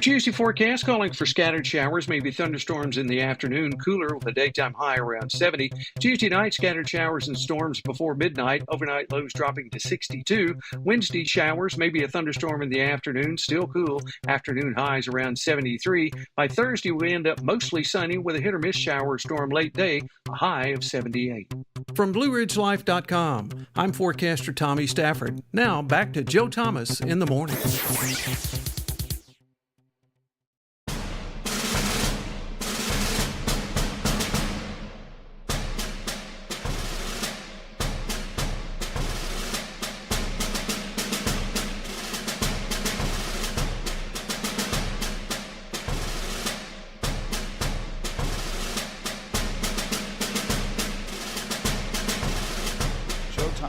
Tuesday forecast calling for scattered showers, maybe thunderstorms in the afternoon, cooler with a daytime high around 70. Tuesday night, scattered showers and storms before midnight, overnight lows dropping to 62. Wednesday, showers, maybe a thunderstorm in the afternoon, still cool, afternoon highs around 73. By Thursday, we end up mostly sunny with a hit or miss shower or storm late day, a high of 78. From BlueRidgeLife.com, I'm forecaster Tommy Stafford. Now back to Joe Thomas in the morning.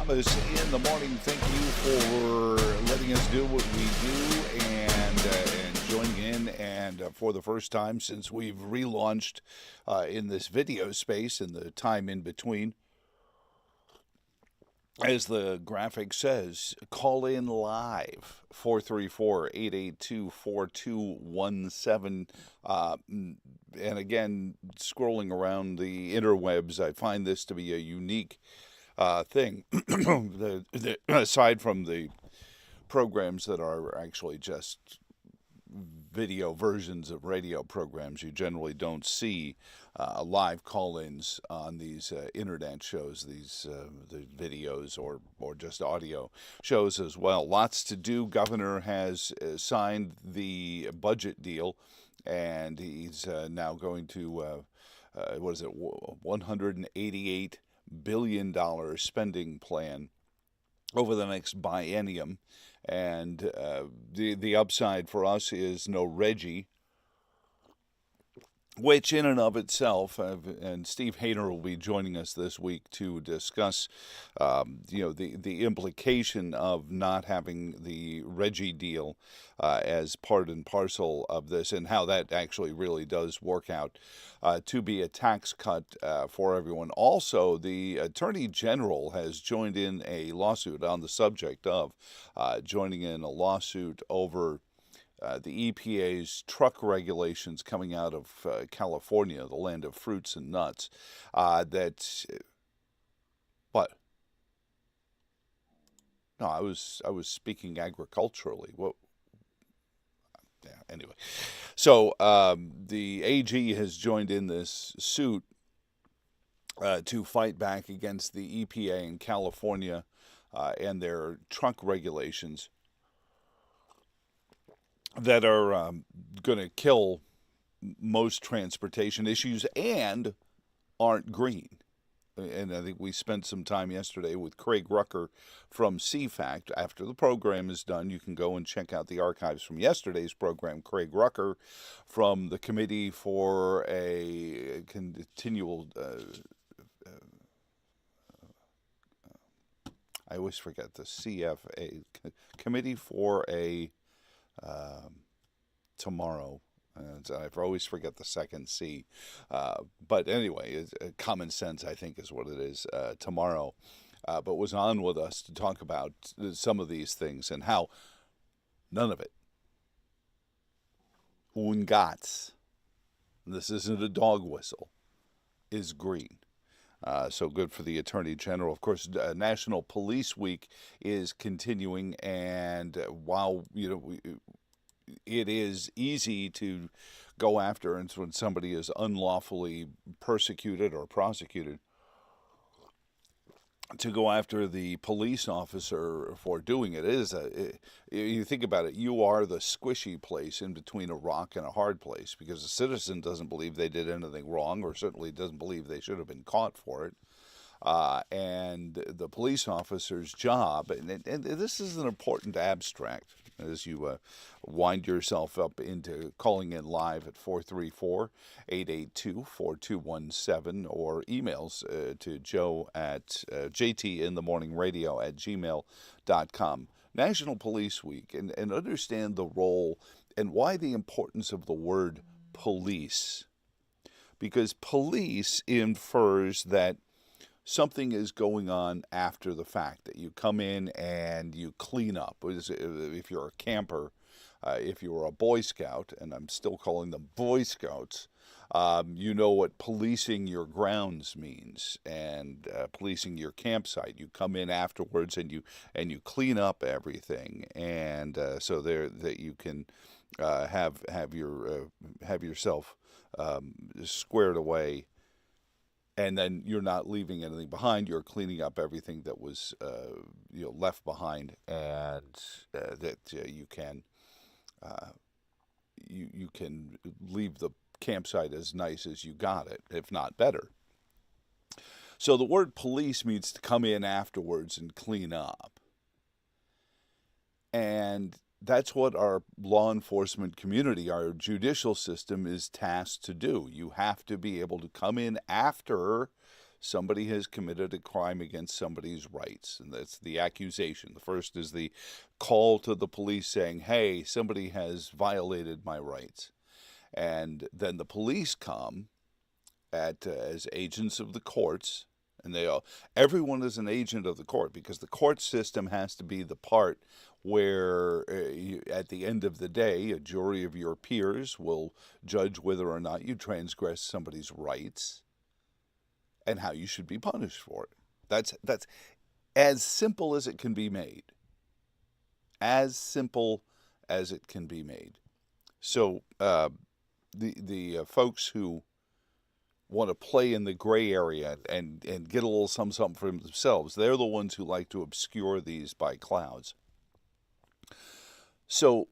In the morning, thank you for letting us do what we do and joining in. And for the first time since we've relaunched in this video space in the time in between, as the graphic says, call in live, 434-882-4217. And again, scrolling around the interwebs, I find this to be a unique thing. Aside from the programs that are actually just video versions of radio programs, you generally don't see live call-ins on these internet shows, these the videos or just audio shows as well. Lots to do. Governor has signed the budget deal, and he's now going to $188 billion spending plan over the next biennium, and the upside for us is no Reggie, which in and of itself, and Steve Hayner will be joining us this week to discuss, the implication of not having the Reggie deal as part and parcel of this, and how that actually really does work out to be a tax cut for everyone. Also, the Attorney General has joined in a lawsuit on the subject of joining in a lawsuit over the EPA's truck regulations coming out of California, the land of fruits and nuts. What? No, I was speaking agriculturally. What? Yeah. Anyway, so the AG has joined in this suit to fight back against the EPA in California and their truck regulations that are going to kill most transportation issues and aren't green. And I think we spent some time yesterday with Craig Rucker from CFACT. After the program is done, you can go and check out the archives from yesterday's program. Craig Rucker from the Committee for a Continual... I always forget the CFA, Committee for a... tomorrow. I always forget the second C. But anyway, common sense, I think, is what it is, tomorrow. But was on with us to talk about some of these things and how none of it, ungats, this isn't a dog whistle, is green. So good for the Attorney General. Of course, National Police Week is continuing, and while it is easy to go after, and when somebody is unlawfully persecuted or prosecuted, to go after the police officer for doing it. You think about it, you are the squishy place in between a rock and a hard place, because the citizen doesn't believe they did anything wrong, or certainly doesn't believe they should have been caught for it. And the police officer's job, and this is an important abstract as you wind yourself up into calling in live at 434-882-4217, or emails to joe at jtinthemorningradio@gmail.com. National Police Week, and understand the role and why the importance of the word police. Because police infers that something is going on after the fact, that you come in and you clean up. If you're a camper, if you were a Boy Scout, and I'm still calling them Boy Scouts, you know what policing your grounds means, and policing your campsite. You come in afterwards and you clean up everything, and so there that you can have yourself squared away, and then you're not leaving anything behind. You're cleaning up everything that was left behind, and that you can leave the campsite as nice as you got it, if not better. So the word police means to come in afterwards and clean up. And that's what our law enforcement community, our judicial system, is tasked to do. You have to be able to come in after somebody has committed a crime against somebody's rights. And that's the accusation. The first is the call to the police saying, hey, somebody has violated my rights. And then the police come as agents of the courts, and everyone is an agent of the court, because the court system has to be the part where at the end of the day, a jury of your peers will judge whether or not you transgress somebody's rights and how you should be punished for it. That's as simple as it can be made. As simple as it can be made. So the folks who want to play in the gray area and get a little something for themselves, they're the ones who like to obscure these by clouds. So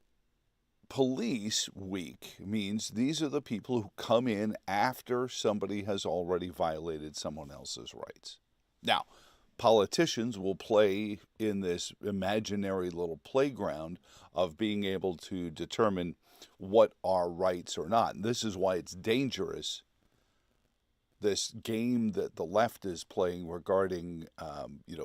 police week means these are the people who come in after somebody has already violated someone else's rights. Now, politicians will play in this imaginary little playground of being able to determine what are rights or not. And this is why it's dangerous, this game that the left is playing regarding,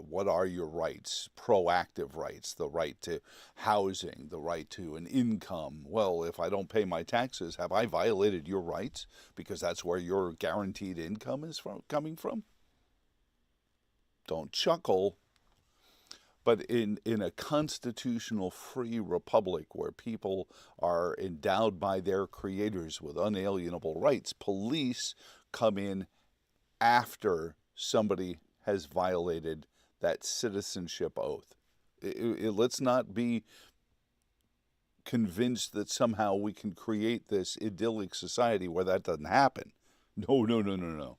what are your rights, proactive rights, the right to housing, the right to an income. Well, if I don't pay my taxes, have I violated your rights? Because that's where your guaranteed income is coming from. Don't chuckle. But in a constitutional free republic where people are endowed by their creators with unalienable rights, police come in after somebody has violated that citizenship oath. Let's not be convinced that somehow we can create this idyllic society where that doesn't happen. No, no, no, no, no.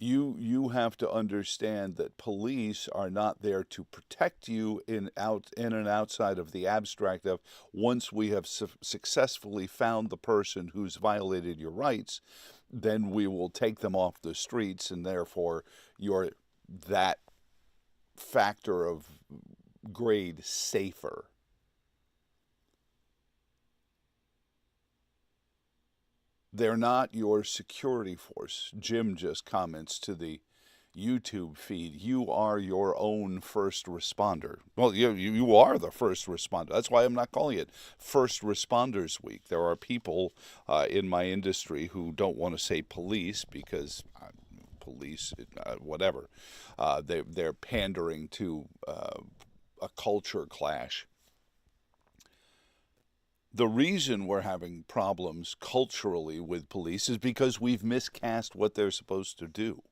You have to understand that police are not there to protect you in and outside of the abstract of, once we have successfully found the person who's violated your rights, then we will take them off the streets, and therefore you're that factor of grade safer. They're not your security force. Jim just comments to the YouTube feed, you are your own first responder. Well, you are the first responder. That's why I'm not calling it First Responders Week. There are people in my industry who don't want to say police because police, whatever. They're pandering to a culture clash. The reason we're having problems culturally with police is because we've miscast what they're supposed to do.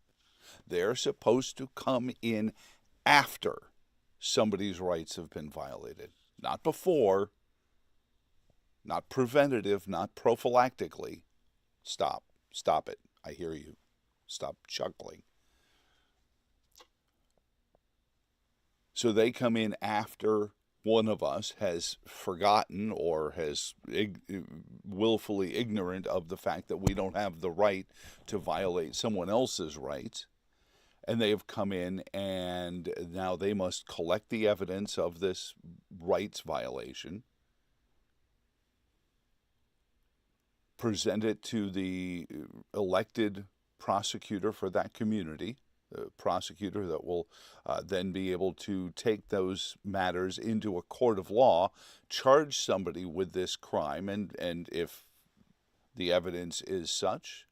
They're supposed to come in after somebody's rights have been violated, not before, not preventative, not prophylactically. Stop it. I hear you. Stop chuckling. So they come in after one of us has forgotten or has willfully ignorant of the fact that we don't have the right to violate someone else's rights. And they have come in, and now they must collect the evidence of this rights violation, present it to the elected prosecutor for that community, the prosecutor that will then be able to take those matters into a court of law, charge somebody with this crime, and if the evidence is such,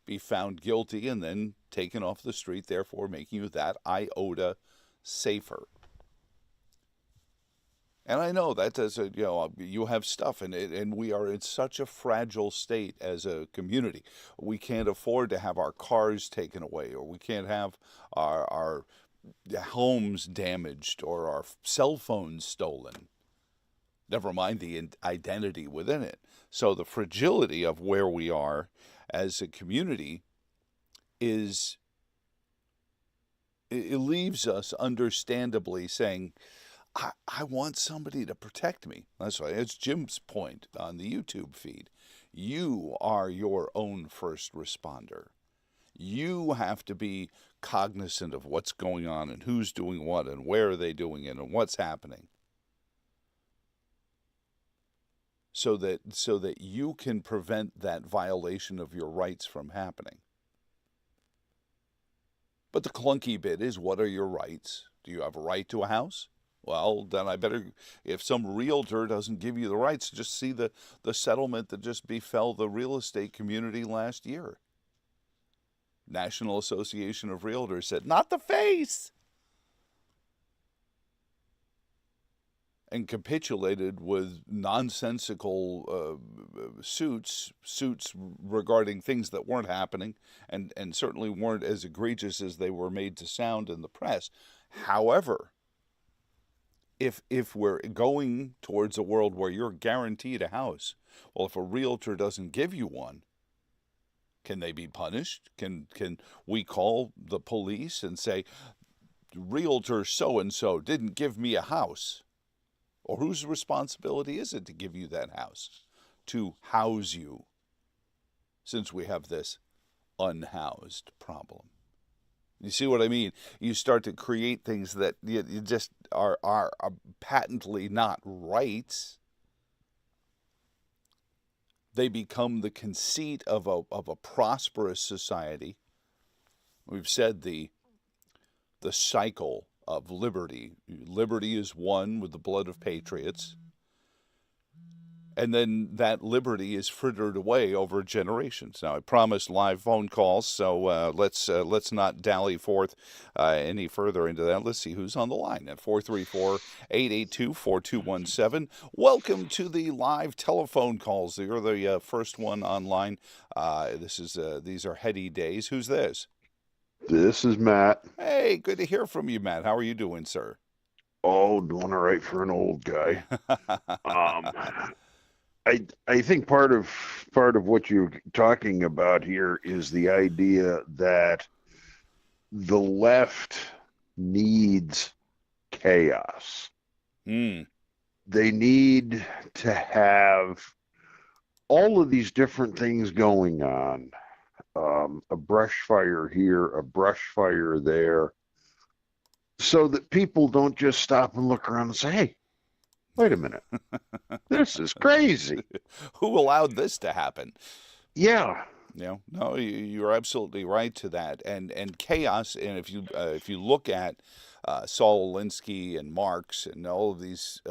be found guilty and then taken off the street, therefore making you that iota safer. And I know that as a, you have stuff, and we are in such a fragile state as a community. We can't afford to have our cars taken away, or we can't have our homes damaged, or our cell phones stolen. Never mind the identity within it. So the fragility of where we are as a community it leaves us understandably saying, I want somebody to protect me. That's why it's Jim's point on the YouTube feed. You are your own first responder. You have to be cognizant of what's going on and who's doing what and where are they doing it and what's happening. So that you can prevent that violation of your rights from happening. But the clunky bit is, what are your rights? Do you have a right to a house? Well, then I better, if some realtor doesn't give you the rights, just see the settlement that just befell the real estate community last year. National Association of Realtors said, not the face! And capitulated with nonsensical suits regarding things that weren't happening and certainly weren't as egregious as they were made to sound in the press. However, if we're going towards a world where you're guaranteed a house, well, if a realtor doesn't give you one, can they be punished? Can we call the police and say, realtor so-and-so didn't give me a house? Or whose responsibility is it to give you that house, to house you, since we have this unhoused problem? You see what I mean? You start to create things that you just are patently not rights. They become the conceit of a prosperous society. We've said the cycle of liberty. Liberty is won with the blood of patriots. And then that liberty is frittered away over generations. Now, I promised live phone calls, so let's not dally forth any further into that. Let's see who's on the line at 434-882-4217. Welcome to the live telephone calls. You're the first one online. These are heady days. Who's this? This is Matt. Hey, good to hear from you, Matt. How are you doing, sir? Oh, doing all right for an old guy. I think part of what you're talking about here is the idea that the left needs chaos. They need to have all of these different things going on. A brush fire here, a brush fire there, so that people don't just stop and look around and say, hey, wait a minute, this is crazy. Who allowed this to happen? Yeah. No, you're absolutely right to that. And chaos, and if you look at Saul Alinsky and Marx and all of these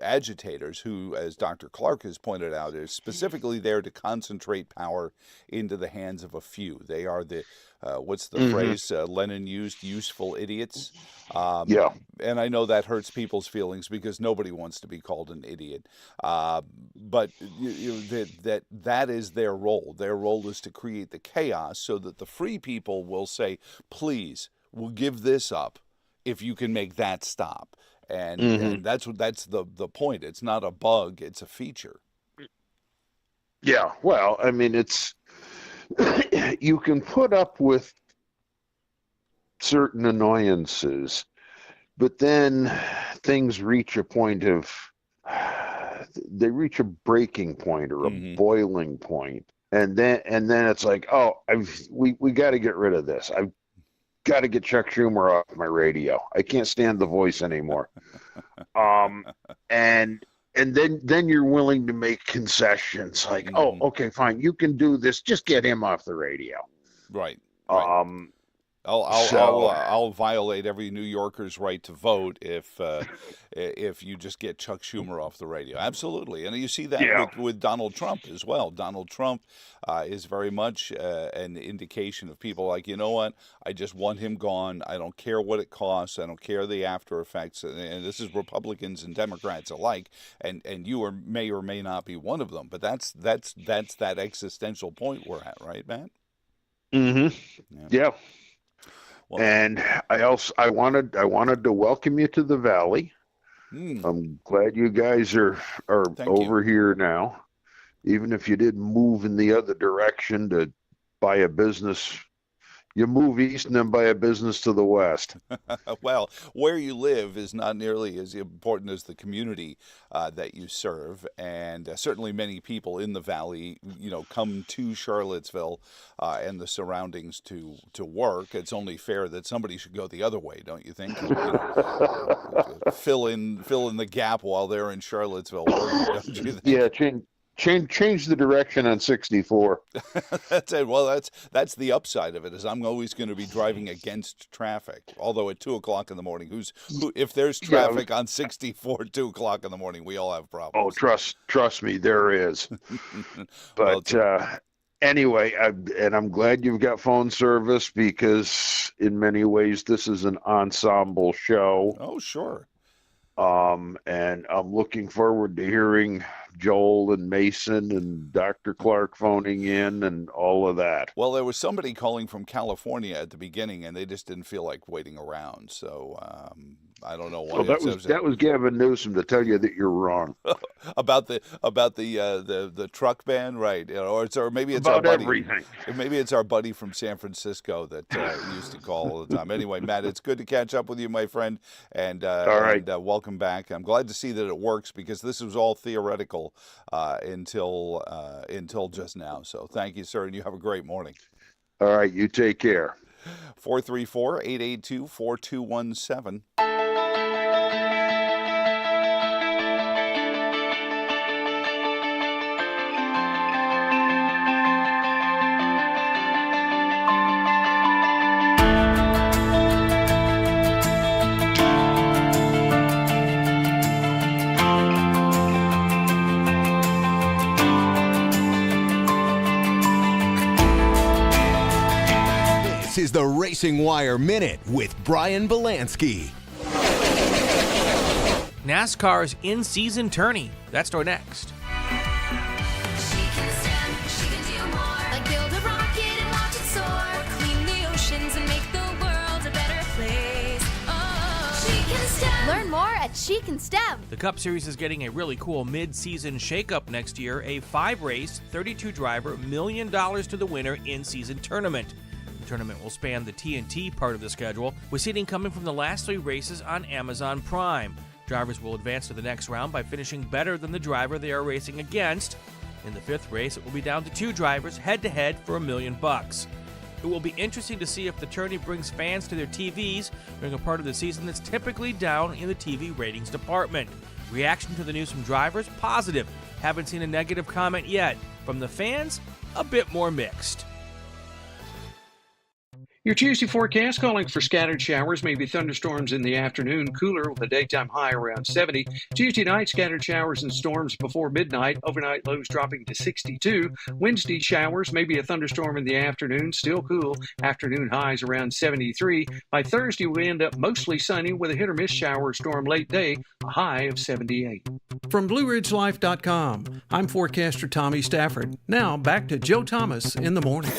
agitators who, as Dr. Clark has pointed out, are specifically there to concentrate power into the hands of a few. They are the, what's the phrase Lenin used, useful idiots? Yeah. And I know that hurts people's feelings because nobody wants to be called an idiot. But that is their role. Their role is to create the chaos so that the free people will say, please, we'll give this up if you can make that stop. And that's the point. It's not a bug, it's a feature. Yeah, well, I mean, it's you can put up with certain annoyances, but then things reach a point of they reach a breaking point or a boiling point, and then it's like, oh, we got to get rid of this. I've got to get Chuck Schumer off my radio. I can't stand the voice anymore. And then you're willing to make concessions like, oh, okay, fine, you can do this. Just get him off the radio. Right. I'll violate every New Yorker's right to vote if you just get Chuck Schumer off the radio. Absolutely, and you see that with Donald Trump as well. Donald Trump is very much an indication of people like, you know what, I just want him gone. I don't care what it costs. I don't care the after effects. And this is Republicans and Democrats alike. And you may or may not be one of them. But that's that existential point we're at, right, Matt? Mm-hmm. Yeah. Well, and I wanted to welcome you to the Valley. I'm glad you guys are over here now, even if you didn't move in the other direction to buy a business. You move east and then buy a business to the west. Well, where you live is not nearly as important as the community that you serve, and certainly many people in the Valley, come to Charlottesville and the surroundings to work. It's only fair that somebody should go the other way, don't you think? Fill in the gap while they're in Charlottesville, don't you think? Yeah, change the direction on 64. That's it. Well, that's the upside of it, is I'm always going to be driving against traffic. Although at 2:00 in the morning, if there's traffic on 64 at 2:00 in the morning, we all have problems. Oh, trust me, there is. But anyway, I'm glad you've got phone service, because in many ways this is an ensemble show. Oh, sure. And I'm looking forward to hearing Joel and Mason and Dr. Clark phoning in and all of that. Well, there was somebody calling from California at the beginning, and they just didn't feel like waiting around. So I don't know why. Well, that was Gavin Newsom to tell you that you're wrong about the truck ban, right? Or maybe it's about our buddy. Everything. Maybe it's our buddy from San Francisco that used to call all the time. Anyway, Matt, it's good to catch up with you, my friend, and all right. And, welcome back. I'm glad to see that it works, because this was all theoretical until just now. So thank you, sir, and you have a great morning. All right, you take care. 434-882-4217. This is the Racing Wire Minute with Brian Belansky. NASCAR's in-season tourney. That's our next. Learn more at She Can STEM. The Cup Series is getting a really cool mid-season shakeup next year. A 5-race, 32-driver, $1 million to the winner in-season tournament. The tournament will span the TNT part of the schedule, with seating coming from the last 3 races on Amazon Prime. Drivers will advance to the next round by finishing better than the driver they are racing against. In the 5th race, it will be down to 2 drivers head-to-head for $1 million. It will be interesting to see if the tourney brings fans to their TVs during a part of the season that's typically down in the TV ratings department. Reaction to the news from drivers? Positive. Haven't seen a negative comment yet. From the fans? A bit more mixed. Your Tuesday forecast calling for scattered showers, maybe thunderstorms in the afternoon, cooler with a daytime high around 70. Tuesday night, scattered showers and storms before midnight, overnight lows dropping to 62. Wednesday, showers, maybe a thunderstorm in the afternoon, still cool, afternoon highs around 73. By Thursday, we end up mostly sunny with a hit or miss shower or storm late day, a high of 78. From BlueRidgeLife.com, I'm forecaster Tommy Stafford. Now back to Joe Thomas in the morning.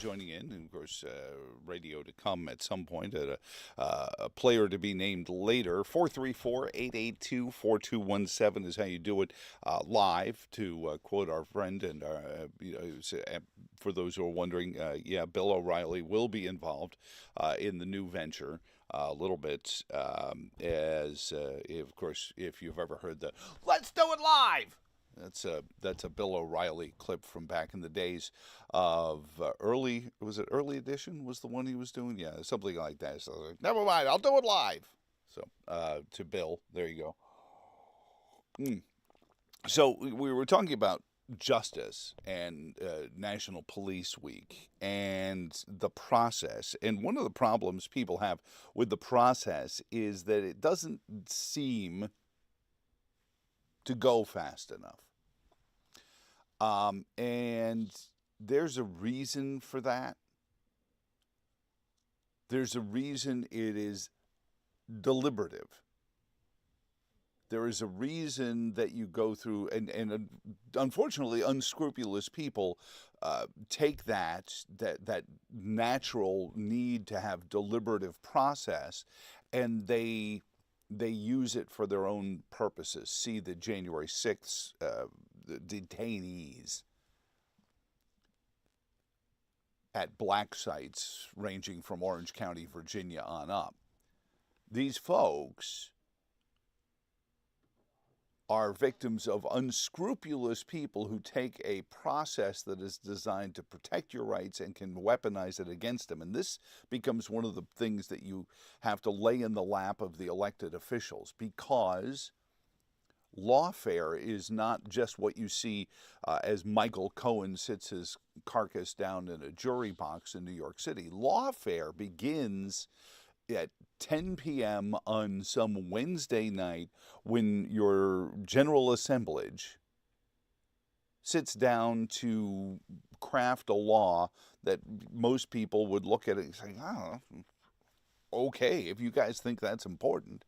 joining in, and of course, radio to come at some point, at a player to be named later. 434-882-4217 is how you do it live, to quote our friend. And for those who are wondering, Bill O'Reilly will be involved in the new venture a little bit, as of course, if you've ever heard the "Let's do it live." That's a Bill O'Reilly clip from back in the days of early edition was the one he was doing? Yeah, something like that. So I was like, never mind, I'll do it live. So to Bill, there you go. So we were talking about justice and National Police Week and the process. And one of the problems people have with the process is that it doesn't seem to go fast enough. And there's a reason for that. There's a reason it is deliberative. There is a reason that you go through, and unfortunately, unscrupulous people take that natural need to have deliberative process, and they use it for their own purposes. See the January 6th detainees at black sites ranging from Orange County, Virginia on up. These folks are victims of unscrupulous people who take a process that is designed to protect your rights and can weaponize it against them. And this becomes one of the things that you have to lay in the lap of the elected officials, because lawfare is not just what you see as Michael Cohen sits his carcass down in a jury box in New York City. Lawfare begins at 10 p.m. on some Wednesday night when your General Assemblage sits down to craft a law that most people would look at it and say, oh, okay, if you guys think that's important.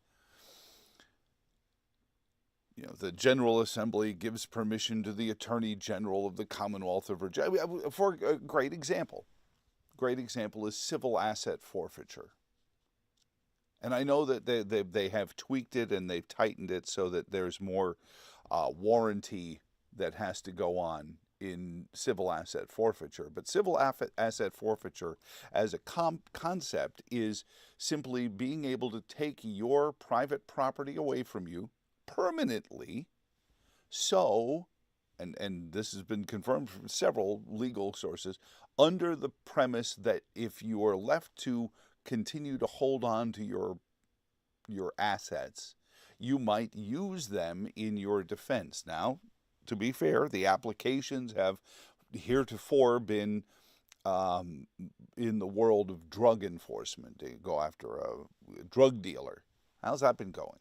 You know, the General Assembly gives permission to the Attorney General of the Commonwealth of Virginia. For a great example is civil asset forfeiture. And I know that they have tweaked it and they've tightened it so that there's more warranty that has to go on in civil asset forfeiture. But civil asset forfeiture as a concept is simply being able to take your private property away from you permanently. So, and this has been confirmed from several legal sources, under the premise that if you are left to continue to hold on to your assets, you might use them in your defense. Now, to be fair, the applications have heretofore been in the world of drug enforcement. They go after a drug dealer. How's that been going?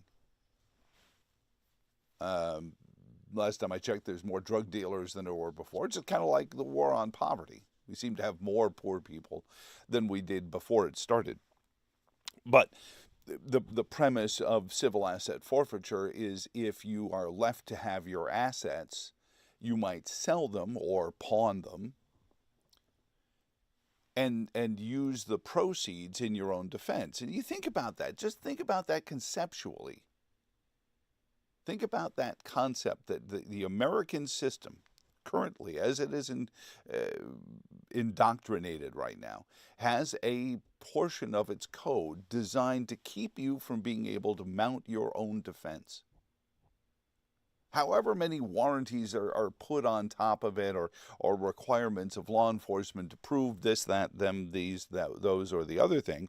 Last time I checked, there's more drug dealers than there were before. It's just kind of like the war on poverty. We seem to have more poor people than we did before it started. But the premise of civil asset forfeiture is if you are left to have your assets, you might sell them or pawn them and use the proceeds in your own defense. And you think about that. Just think about that conceptually. Think about that concept that the American system, currently, as it is indoctrinated right now, has a portion of its code designed to keep you from being able to mount your own defense. However many warranties are put on top of it, or requirements of law enforcement to prove this, that, them, these, that, those, or the other thing,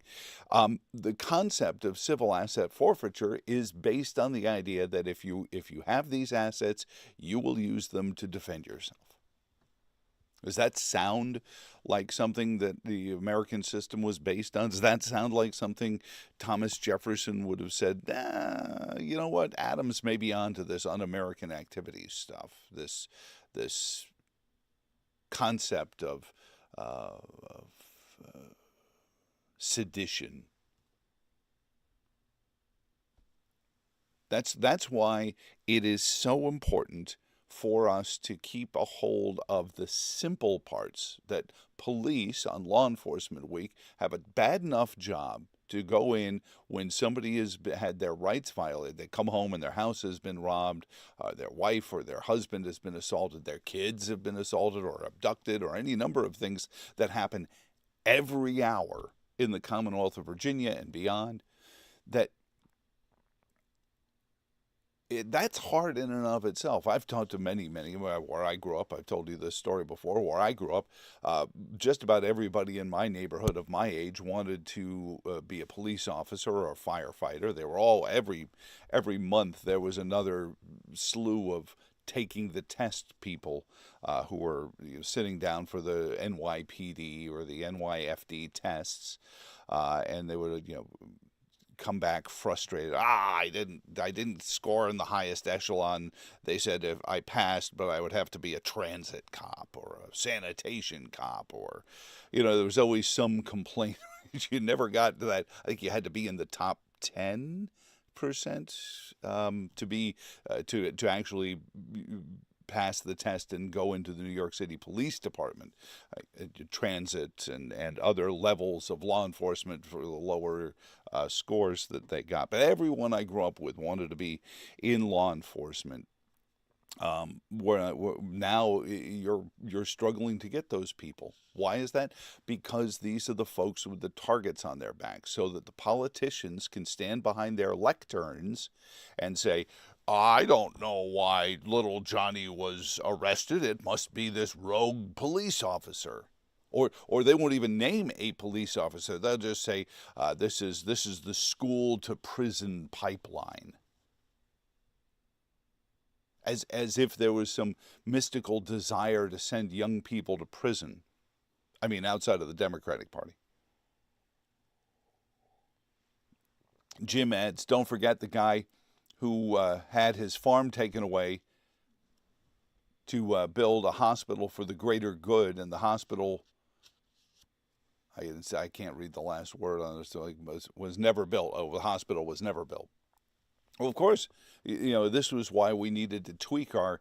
the concept of civil asset forfeiture is based on the idea that if you have these assets, you will use them to defend yourself. Does that sound like something that the American system was based on? Does that sound like something Thomas Jefferson would have said, you know what, Adams may be on to this un-American activities stuff, this concept of sedition. That's why it is so important for us to keep a hold of the simple parts that police on Law Enforcement Week have a bad enough job to go in when somebody has had their rights violated. They come home and their house has been robbed, their wife or their husband has been assaulted, their kids have been assaulted or abducted, or any number of things that happen every hour in the Commonwealth of Virginia and beyond. That's hard in and of itself. I've talked to many where I grew up. I've told you this story before. Where I grew up, just about everybody in my neighborhood of my age wanted to be a police officer or a firefighter. They were all, every month there was another slew of taking the test people who were sitting down for the NYPD or the NYFD tests, and they would come back frustrated. I didn't score in the highest echelon. They said if I passed, but I would have to be a transit cop or a sanitation cop, or there was always some complaint. You never got to that. I think you had to be in the top 10% to be to actually pass the test and go into the New York City Police Department, transit and other levels of law enforcement for the lower scores that they got. But everyone I grew up with wanted to be in law enforcement. Where now you're struggling to get those people. Why is that? Because these are the folks with the targets on their backs, so that the politicians can stand behind their lecterns and say, I don't know why little Johnny was arrested. It must be this rogue police officer. Or they won't even name a police officer. They'll just say, this is the school to prison pipeline. As if there was some mystical desire to send young people to prison. I mean, outside of the Democratic Party. Jim adds, don't forget the guy who had his farm taken away to build a hospital for the greater good, and the hospital, I can't read the last word on this, was never built. Oh, the hospital was never built. Well, of course, this was why we needed to tweak our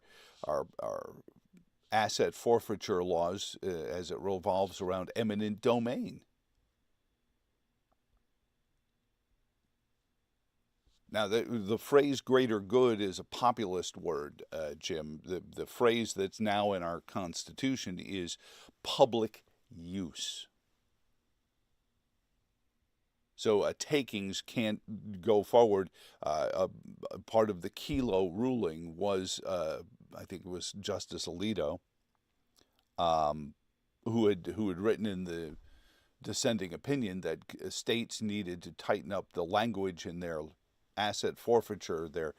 asset forfeiture laws as it revolves around eminent domain. Now, the phrase greater good is a populist word, Jim. The phrase that's now in our Constitution is public use. So takings can't go forward. Part of the Kelo ruling was, I think it was Justice Alito, who had written in the dissenting opinion that states needed to tighten up the language in their asset forfeiture, their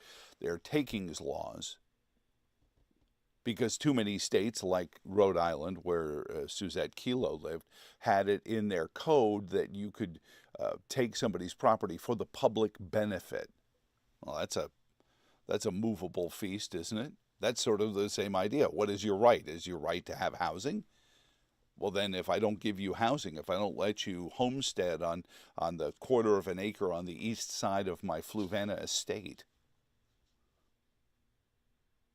takings laws, because too many states, like Rhode Island, where Suzette Kelo lived, had it in their code that you could take somebody's property for the public benefit. Well, that's a movable feast, isn't it? That's sort of the same idea. What is your right? Is your right to have housing? Well, then if I don't give you housing, if I don't let you homestead on the quarter of an acre on the east side of my Fluvanna estate,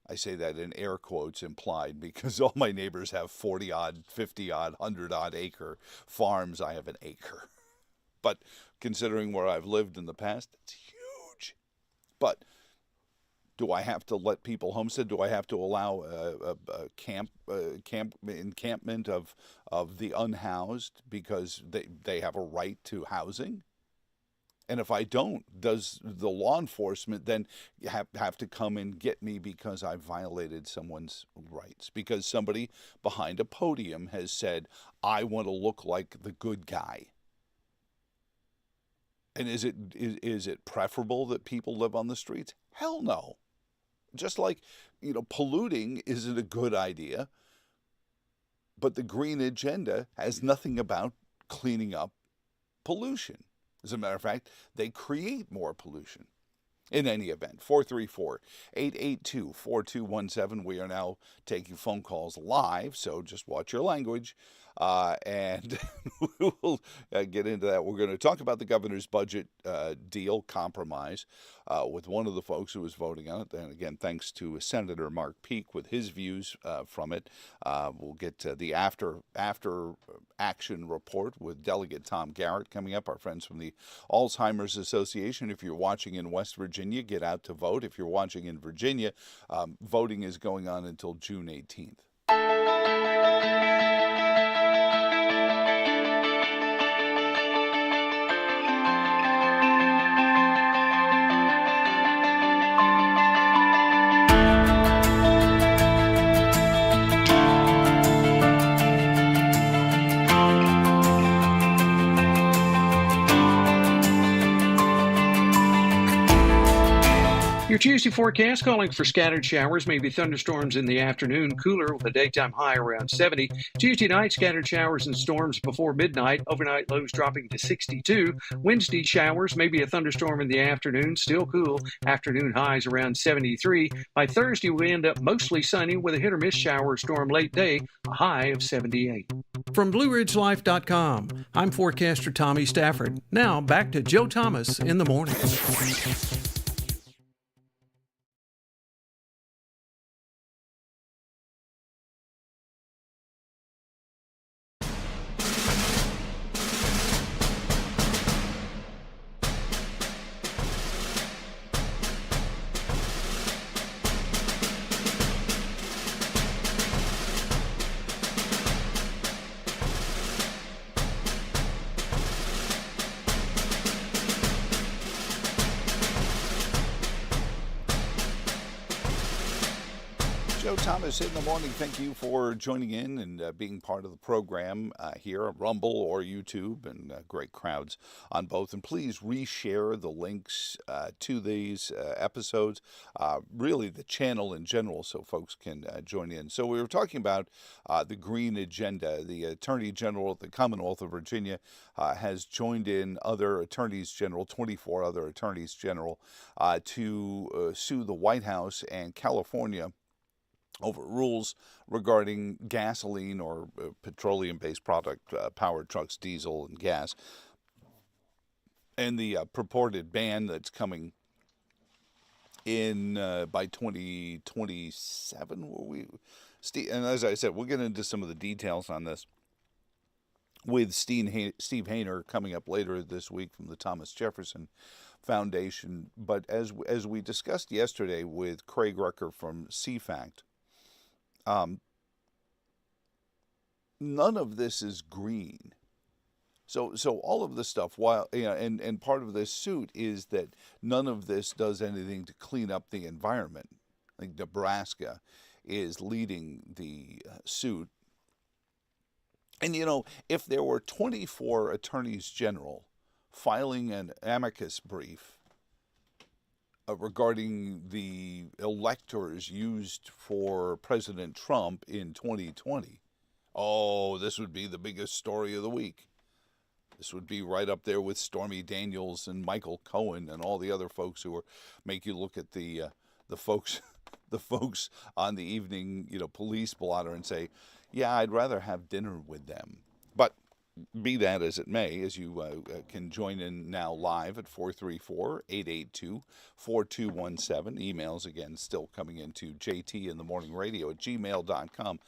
I say that in air quotes implied because all my neighbors have 40-odd, 50-odd, 100-odd acre farms. I have an acre. But considering where I've lived in the past, it's huge. But do I have to let people homestead? Do I have to allow a encampment of the unhoused because they have a right to housing? And if I don't, does the law enforcement then have to come and get me because I violated someone's rights? Because somebody behind a podium has said, I want to look like the good guy. And is it preferable that people live on the streets? Hell no. Just like, polluting isn't a good idea, but the green agenda has nothing about cleaning up pollution. As a matter of fact, they create more pollution. In any event, 434-882-4217. We are now taking phone calls live, so just watch your language. And we'll get into that. We're going to talk about the governor's budget deal compromise with one of the folks who was voting on it. And again, thanks to Senator Mark Peake with his views from it. We'll get the after action report with Delegate Tom Garrett coming up, our friends from the Alzheimer's Association. If you're watching in West Virginia, get out to vote. If you're watching in Virginia, voting is going on until June 18th. Your Tuesday forecast calling for scattered showers, maybe thunderstorms in the afternoon, cooler with a daytime high around 70. Tuesday night, scattered showers and storms before midnight, overnight lows dropping to 62. Wednesday, showers, maybe a thunderstorm in the afternoon, still cool, afternoon highs around 73. By Thursday, we end up mostly sunny with a hit or miss shower or storm late day, a high of 78. From BlueRidgeLife.com, I'm forecaster Tommy Stafford. Now back to Joe Thomas in the morning. Joe Thomas in the morning. Thank you for joining in and being part of the program here at Rumble or YouTube, and great crowds on both. And please reshare the links to these episodes, really the channel in general, so folks can join in. So we were talking about the green agenda. The Attorney General of the Commonwealth of Virginia has joined in other attorneys general, 24 other attorneys general, to sue the White House and California over rules regarding gasoline or petroleum-based product, powered trucks, diesel, and gas, and the purported ban that's coming in by 2027. And as I said, we'll get into some of the details on this with Steve Hayner coming up later this week from the Thomas Jefferson Foundation. But as we discussed yesterday with Craig Rucker from CFACT, none of this is green. So all of this stuff, while and part of this suit is that none of this does anything to clean up the environment. Like Nebraska is leading the suit. And if there were 24 attorneys general filing an amicus brief regarding the electors used for President Trump in 2020. Oh, this would be the biggest story of the week. This would be right up there with Stormy Daniels and Michael Cohen and all the other folks who make you look at the folks on the evening police blotter and say, yeah, I'd rather have dinner with them. But be that as it may, as you can join in now live at 434-882-4217. Emails, again, still coming into jtinthemorningradio@gmail.com.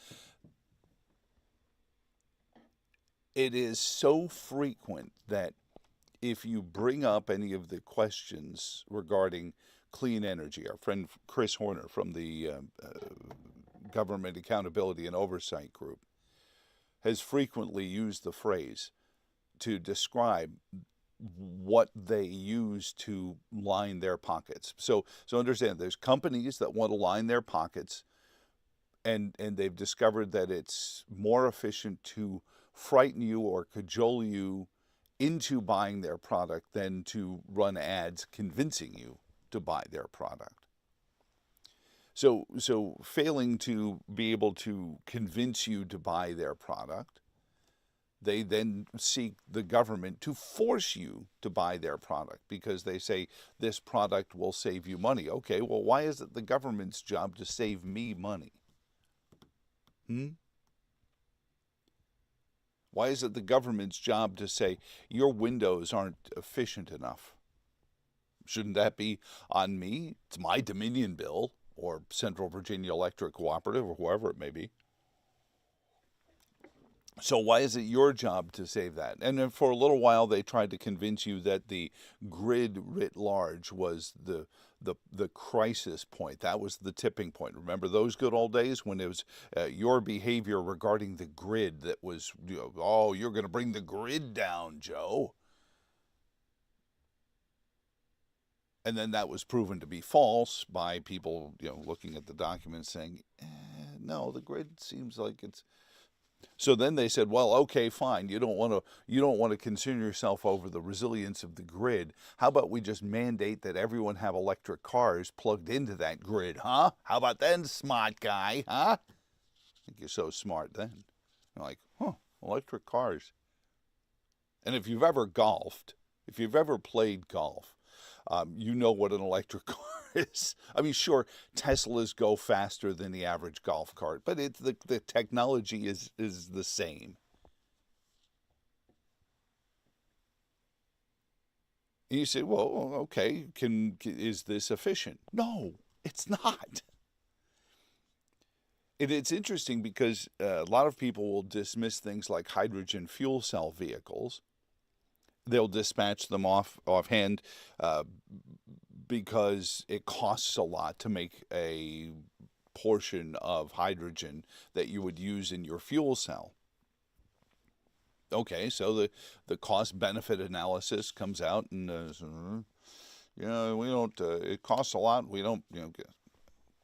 It is so frequent that if you bring up any of the questions regarding clean energy, our friend Chris Horner from the Government Accountability and Oversight Group has frequently used the phrase to describe what they use to line their pockets. So understand, there's companies that want to line their pockets, and they've discovered that it's more efficient to frighten you or cajole you into buying their product than to run ads convincing you to buy their product. So failing to be able to convince you to buy their product, they then seek the government to force you to buy their product because they say this product will save you money. Okay, well, why is it the government's job to save me money? Why is it the government's job to say your windows aren't efficient enough? Shouldn't that be on me? It's my Dominion bill, or Central Virginia Electric Cooperative, or whoever it may be. So why is it your job to save that? And then for a little while, they tried to convince you that the grid writ large was the crisis point. That was the tipping point. Remember those good old days when it was your behavior regarding the grid that was, oh, you're going to bring the grid down, Joe. And then that was proven to be false by people, looking at the documents saying, no, the grid seems like it's. So then they said, well, okay, fine. You don't want to concern yourself over the resilience of the grid. How about we just mandate that everyone have electric cars plugged into that grid, huh? How about then, smart guy, huh? I think you're so smart then. You're like, electric cars. And if you've ever golfed, if you've ever played golf, you know what an electric car is. I mean, sure, Teslas go faster than the average golf cart, but the technology is the same. And you say, well, okay, is this efficient? No, it's not. It's interesting because a lot of people will dismiss things like hydrogen fuel cell vehicles. They'll dispatch them offhand because it costs a lot to make a portion of hydrogen that you would use in your fuel cell. Okay, so the cost-benefit analysis comes out and, we don't, it costs a lot. We don't,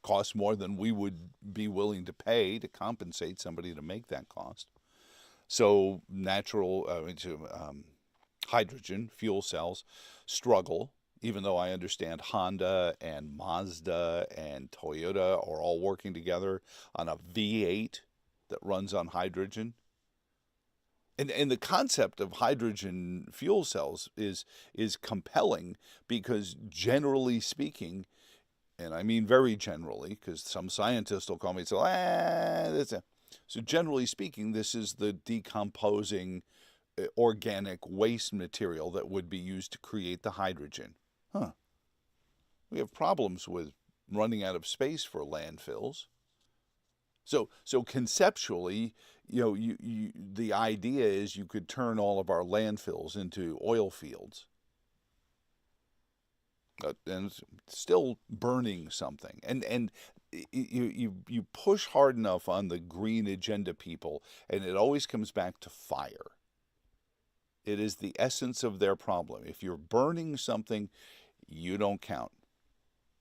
cost more than we would be willing to pay to compensate somebody to make that cost. So hydrogen fuel cells struggle, even though I understand Honda and Mazda and Toyota are all working together on a V8 that runs on hydrogen. And the concept of hydrogen fuel cells is compelling because generally speaking, and I mean very generally, because some scientists will call me and say, so generally speaking, this is the decomposing organic waste material that would be used to create the hydrogen. We have problems with running out of space for landfills. So conceptually, the idea is you could turn all of our landfills into oil fields. And still burning something. And you push hard enough on the green agenda people, and it always comes back to fire. It is the essence of their problem. If you're burning something, you don't count.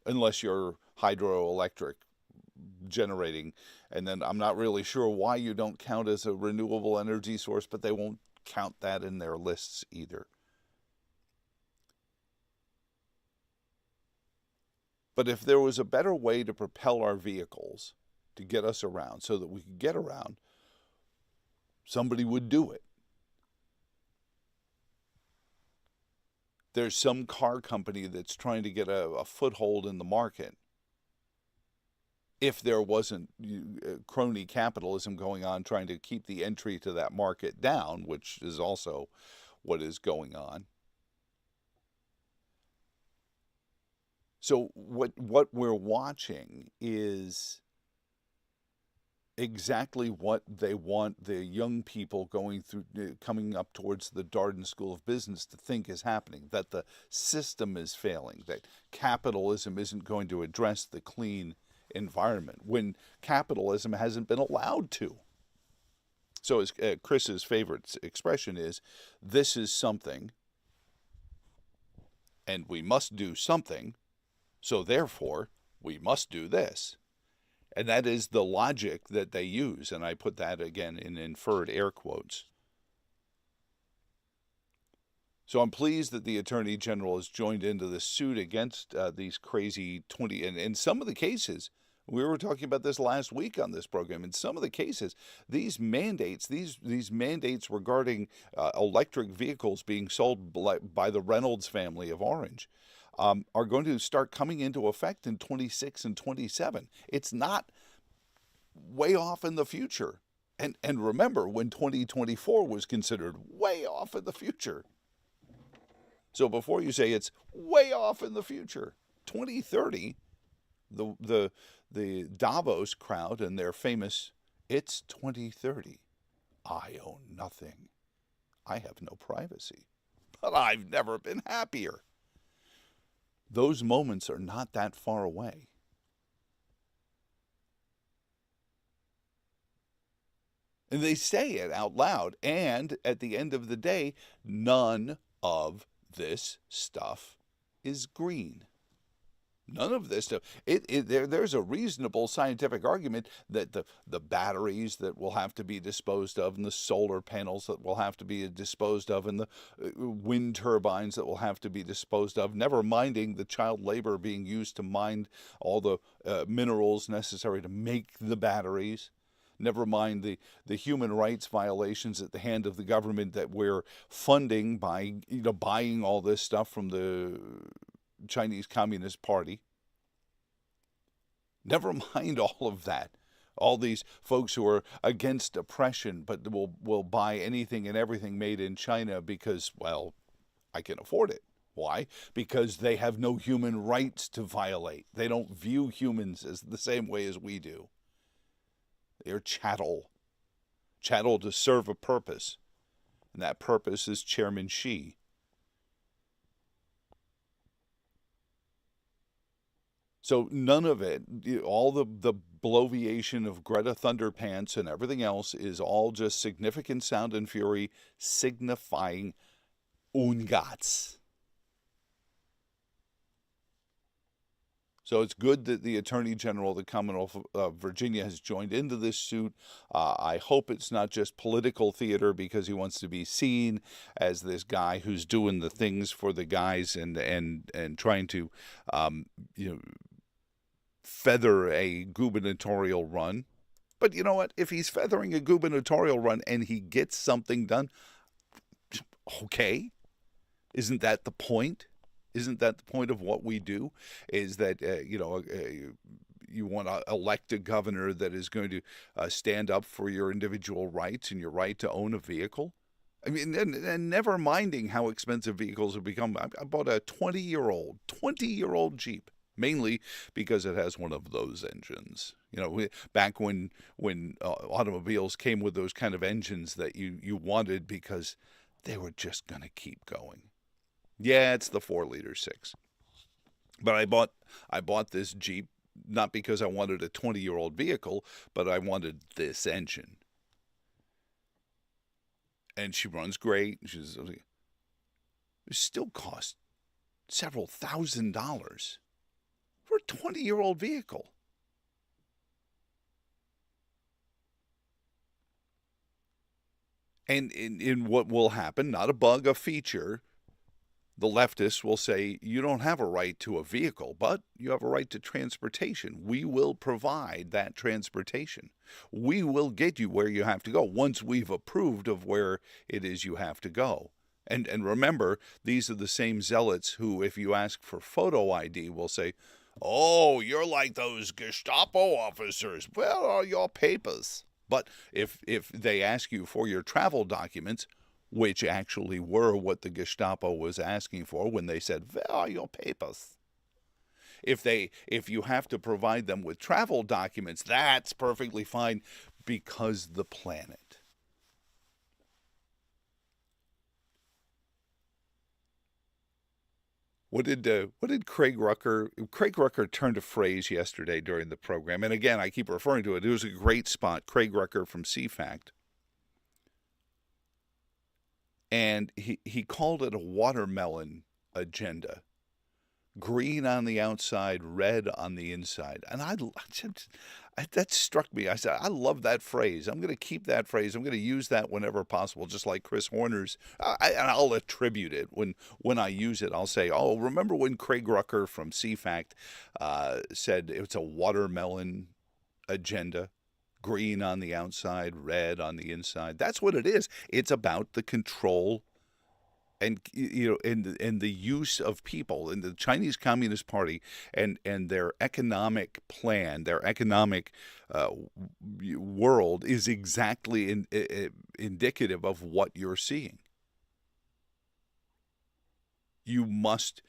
Unless you're hydroelectric generating. And then I'm not really sure why you don't count as a renewable energy source, but they won't count that in their lists either. But if there was a better way to propel our vehicles to get us around so that we could get around, somebody would do it. There's some car company that's trying to get a foothold in the market. If there wasn't crony capitalism going on trying to keep the entry to that market down, which is also what is going on. So what we're watching is exactly what they want the young people coming up towards the Darden School of Business to think is happening, that the system is failing, that capitalism isn't going to address the clean environment when capitalism hasn't been allowed to. So as Chris's favorite expression is, this is something, and we must do something, so therefore we must do this. And that is the logic that they use, and I put that again in inferred air quotes. So I'm pleased that the Attorney General has joined into the suit against these crazy 20, and in some of the cases, we were talking about this last week on this program, in some of the cases, these mandates, these mandates regarding electric vehicles being sold by the Reynolds family of Orange, are going to start coming into effect in 26 and 27. It's not way off in the future. And remember when 2024 was considered way off in the future. So before you say it's way off in the future, 2030, the Davos crowd and their famous "It's 2030. I own nothing. I have no privacy, but I've never been happier." Those moments are not that far away. And they say it out loud. And at the end of the day, none of this stuff is green. None of this stuff. There's a reasonable scientific argument that the batteries that will have to be disposed of, and the solar panels that will have to be disposed of, and the wind turbines that will have to be disposed of, never minding the child labor being used to mine all the minerals necessary to make the batteries. Never mind the human rights violations at the hand of the government that we're funding by buying all this stuff from the Chinese Communist Party. Never mind all of that. All these folks who are against oppression but will buy anything and everything made in China because, well, I can afford it. Why? Because they have no human rights to violate. They don't view humans as the same way as we do. They're chattel. Chattel to serve a purpose. And that purpose is Chairman Xi. So none of it, all the bloviation of Greta Thunderpants and everything else is all just significant sound and fury signifying Ungats. So it's good that the Attorney General of the Commonwealth of Virginia has joined into this suit. I hope it's not just political theater because he wants to be seen as this guy who's doing the things for the guys and trying to, feather a gubernatorial run. But you know what? If he's feathering a gubernatorial run and he gets something done, okay. Isn't that the point? Isn't that the point of what we do? Is that, you want to elect a governor that is going to stand up for your individual rights and your right to own a vehicle? I mean, and never minding how expensive vehicles have become. I bought a 20-year-old Jeep, mainly because it has one of those engines. Back when automobiles came with those kind of engines that you wanted because they were just going to keep going. Yeah, it's the 4-liter 6. But I bought this Jeep not because I wanted a 20-year-old vehicle, but I wanted this engine. And she runs great. It still costs several $1,000s for a 20-year-old vehicle. And in what will happen, not a bug, a feature, the leftists will say, you don't have a right to a vehicle, but you have a right to transportation. We will provide that transportation. We will get you where you have to go once we've approved of where it is you have to go. And remember, these are the same zealots who, if you ask for photo ID, will say, oh, you're like those Gestapo officers. Where are your papers? But if they ask you for your travel documents, which actually were what the Gestapo was asking for when they said, where are your papers? If you have to provide them with travel documents, that's perfectly fine because the planet. What did Craig Rucker? Craig Rucker turned a phrase yesterday during the program, and again, I keep referring to it. It was a great spot. Craig Rucker from CFACT. And he called it a watermelon agenda. Green on the outside, red on the inside. And that struck me. I said, I love that phrase. I'm going to keep that phrase. I'm going to use that whenever possible, just like Chris Horner's. And I'll attribute it. When I use it, I'll say, oh, remember when Craig Rucker from CFACT said it's a watermelon agenda? Green on the outside, red on the inside. That's what it is. It's about the control and and the use of people in the Chinese Communist Party and their economic plan, their economic world is exactly indicative of what you're seeing. You must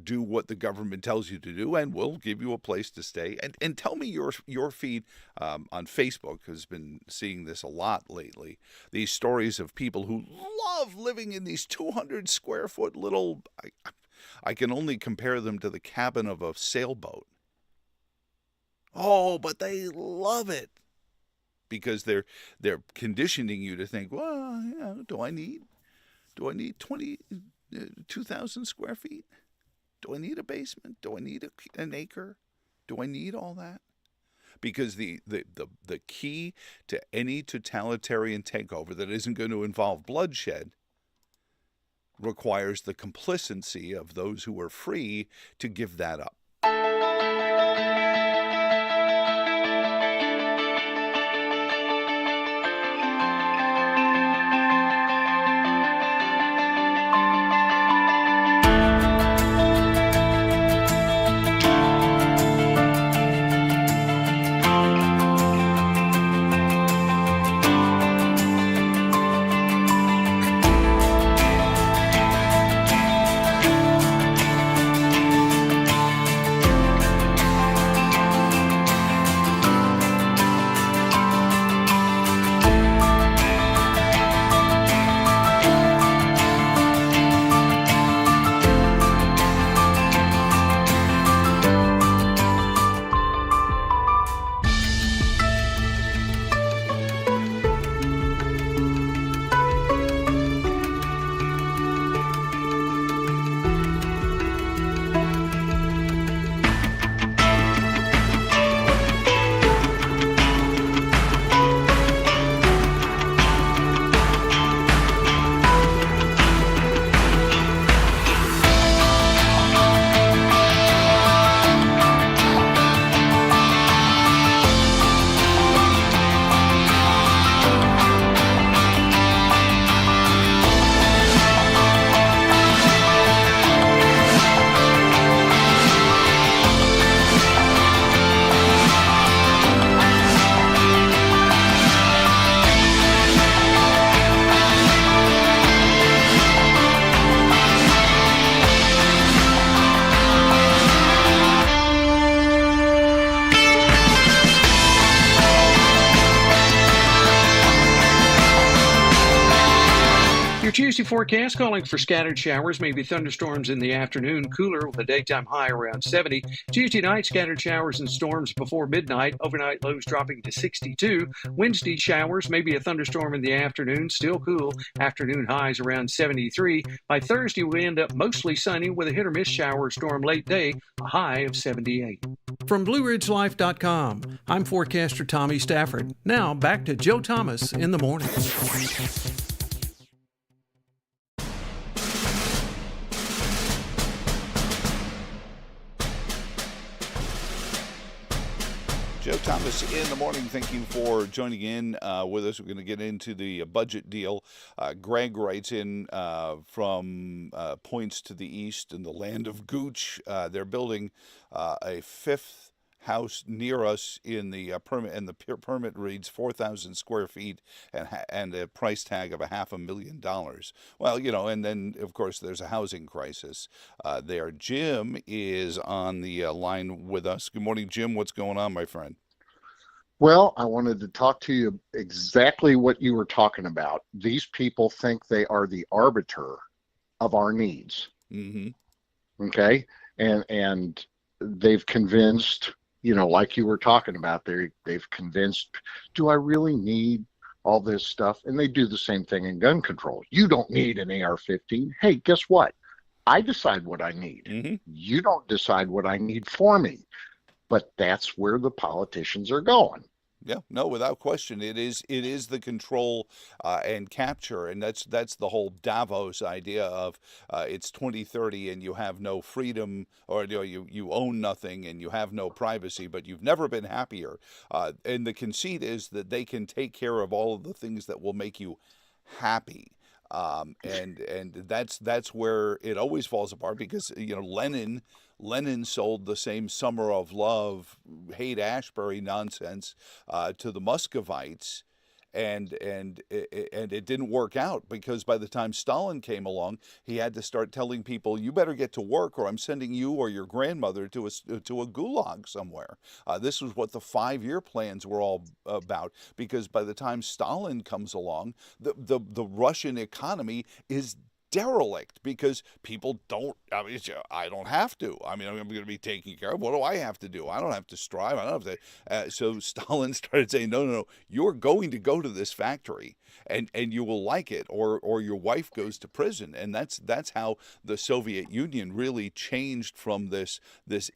do what the government tells you to do, and we'll give you a place to stay. And tell me your feed on Facebook has been seeing this a lot lately. These stories of people who love living in these 200 square foot little. I can only compare them to the cabin of a sailboat. Oh, but they love it because they're conditioning you to think, well, do I need 2,000 square feet? Do I need a basement? Do I need an acre? Do I need all that? Because the key to any totalitarian takeover that isn't going to involve bloodshed requires the complacency of those who are free to give that up. Tuesday forecast calling for scattered showers, maybe thunderstorms in the afternoon, cooler with a daytime high around 70. Tuesday night, scattered showers and storms before midnight, overnight lows dropping to 62. Wednesday, showers, maybe a thunderstorm in the afternoon, still cool, afternoon highs around 73. By Thursday, we end up mostly sunny with a hit or miss shower or storm late day, a high of 78. From BlueRidgeLife.com, I'm forecaster Tommy Stafford. Now back to Joe Thomas in the morning. Joe Thomas in the morning. Thank you for joining in with us. We're going to get into the budget deal. Greg writes in from points to the east in the land of Gooch. They're building a fifth house near us in the permit, and the permit reads 4,000 square feet and a price tag of $500,000. Well, and then of course there's a housing crisis there. Jim is on the line with us. Good morning, Jim. What's going on, my friend? Well, I wanted to talk to you exactly what you were talking about. These people think they are the arbiter of our needs. Mm-hmm. Okay, and they've convinced. Like you were talking about, they've convinced, do I really need all this stuff? And they do the same thing in gun control. You don't need an AR-15. Hey, guess what? I decide what I need. Mm-hmm. You don't decide what I need for me. But that's where the politicians are going. Yeah, no, without question, it is the control and capture, and that's the whole Davos idea of it's 2030 and you have no freedom, or you own nothing and you have no privacy, but you've never been happier. And the conceit is that they can take care of all of the things that will make you happy. And that's where it always falls apart, because Lennon sold the same Summer of Love, Haight-Ashbury nonsense to the Muscovites, and it didn't work out, because by the time Stalin came along, he had to start telling people, you better get to work, or I'm sending you or your grandmother to a gulag somewhere. This was what the 5-year plans were all about, because by the time Stalin comes along, the Russian economy is derelict, because people don't, I mean, I don't have to. I mean, I'm going to be taken care of. What do I have to do? I don't have to strive. I don't have to. So Stalin started saying, no, you're going to go to this factory, and you will like it, or your wife goes to prison. And that's how the Soviet Union really changed from this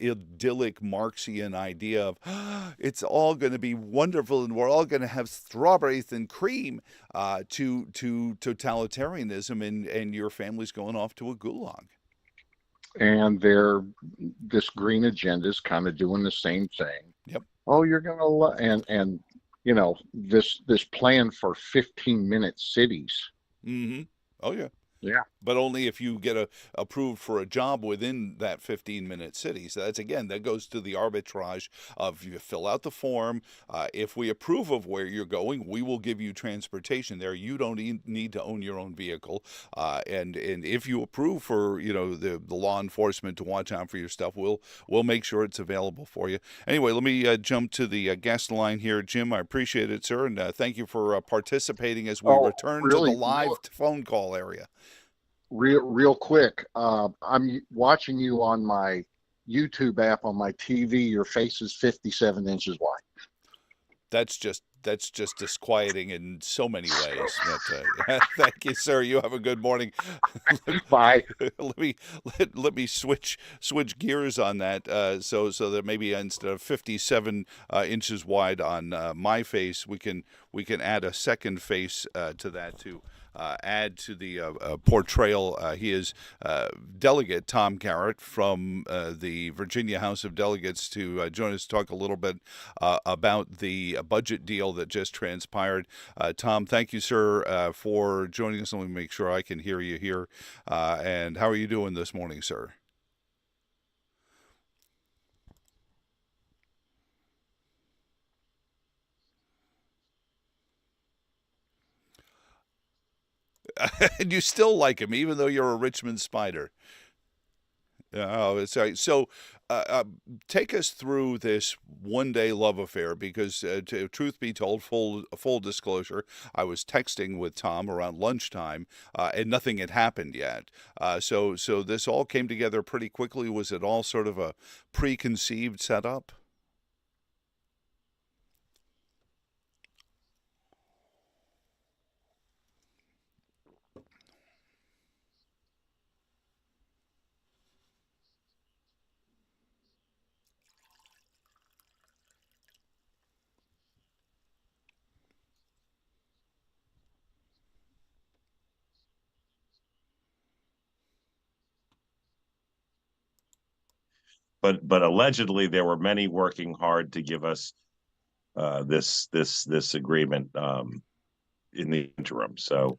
idyllic Marxian idea of it's all going to be wonderful and we're all going to have strawberries and cream, to totalitarianism, and your family's going off to a gulag. And this green agenda is kind of doing the same thing. Yep. Oh, you're gonna and this plan for 15-minute cities. Mm-hmm. Oh yeah. Yeah. But only if you get approved for a job within that 15-minute city. So that goes to the arbitrage of, you fill out the form. If we approve of where you're going, we will give you transportation there. You don't need to own your own vehicle. And if you approve for the law enforcement to watch out for your stuff, we'll make sure it's available for you. Anyway, let me jump to the guest line here, Jim. I appreciate it, sir, and thank you for participating as we return to the live phone call area. Real quick, I'm watching you on my YouTube app on my TV. Your face is 57 inches wide. That's just disquieting in so many ways. But, thank you, sir. You have a good morning. Bye. Let me switch gears on that. So that maybe instead of 57 inches wide on my face, we can add a second face to that too. Add to the portrayal. He is Delegate Tom Garrett from the Virginia House of Delegates to join us to talk a little bit about the budget deal that just transpired. Tom, thank you, sir, for joining us. Let me make sure I can hear you here. And how are you doing this morning, sir? And you still like him, even though you're a Richmond Spider. Oh, sorry. So, take us through this one-day love affair, because, truth be told, full disclosure, I was texting with Tom around lunchtime, and nothing had happened yet. So this all came together pretty quickly. Was it all sort of a preconceived setup? But allegedly there were many working hard to give us this agreement in the interim. So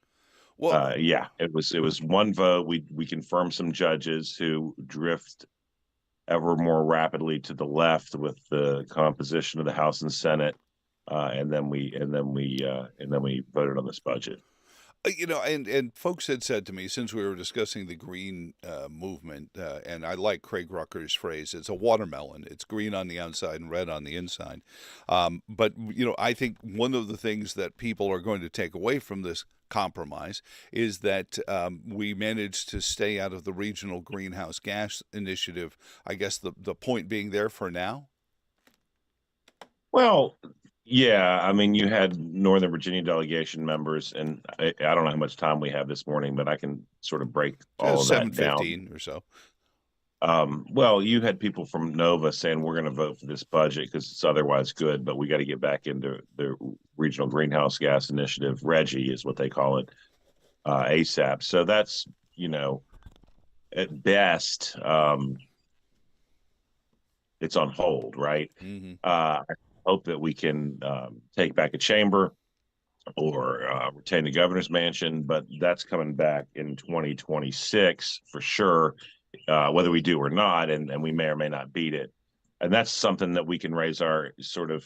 yeah, it was one vote. We confirmed some judges who drift ever more rapidly to the left with the composition of the House and Senate, and then we voted on this budget. And folks had said to me, since we were discussing the green movement, and I like Craig Rucker's phrase, it's a watermelon. It's green on the outside and red on the inside. But I think one of the things that people are going to take away from this compromise is that we managed to stay out of the regional greenhouse gas initiative. I guess the point being there for now. Well, yeah, I mean, you had Northern Virginia delegation members, and I don't know how much time we have this morning, but I can sort of break all of that down. 7:15 or so. Well, you had people from Nova saying we're going to vote for this budget because it's otherwise good, but we got to get back into the regional greenhouse gas initiative. RGGI is what they call it, ASAP. So that's, at best, it's on hold, right? Mm-hmm. I hope that we can take back a chamber or retain the governor's mansion, but that's coming back in 2026 for sure, whether we do or not, and we may or may not beat it. And that's something that we can raise our sort of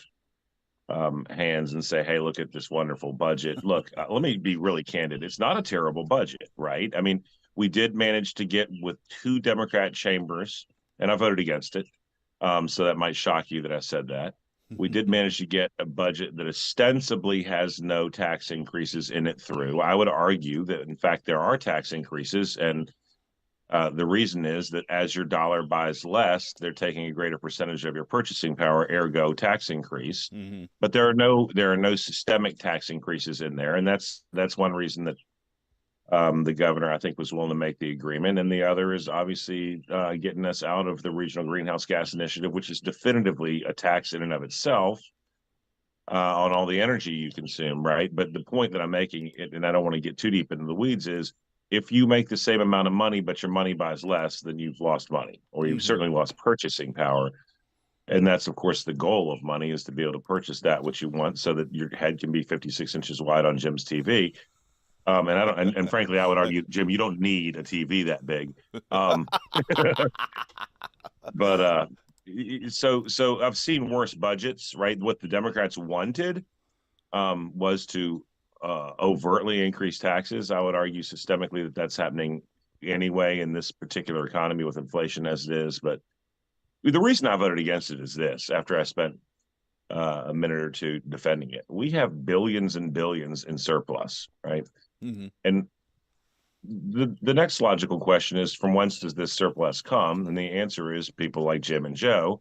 hands and say, hey, look at this wonderful budget. Look, let me be really candid. It's not a terrible budget, right? I mean, we did manage to get with 2 Democrat chambers, and I voted against it. So that might shock you that I said that. We did manage to get a budget that ostensibly has no tax increases in it through. I would argue that, in fact, there are tax increases, and the reason is that as your dollar buys less, they're taking a greater percentage of your purchasing power, ergo tax increase. Mm-hmm. But there are no systemic tax increases in there, and that's one reason that the governor, I think, was willing to make the agreement. And the other is obviously getting us out of the regional greenhouse gas initiative, which is definitively a tax in and of itself on all the energy you consume, right? But the point that I'm making, and I don't want to get too deep into the weeds, is if you make the same amount of money, but your money buys less, then you've lost money, or you've certainly lost purchasing power. And that's, of course, the goal of money, is to be able to purchase that which you want so that your head can be 56 inches wide on Jim's TV. And frankly, I would argue, Jim, you don't need a TV that big. But so I've seen worse budgets, right? What the Democrats wanted was to overtly increase taxes. I would argue systemically that that's happening anyway in this particular economy with inflation as it is. But the reason I voted against it is this: after I spent a minute or two defending it, we have billions and billions in surplus, right? Mm-hmm. And the next logical question is, from whence does this surplus come? And the answer is people like Jim and Joe.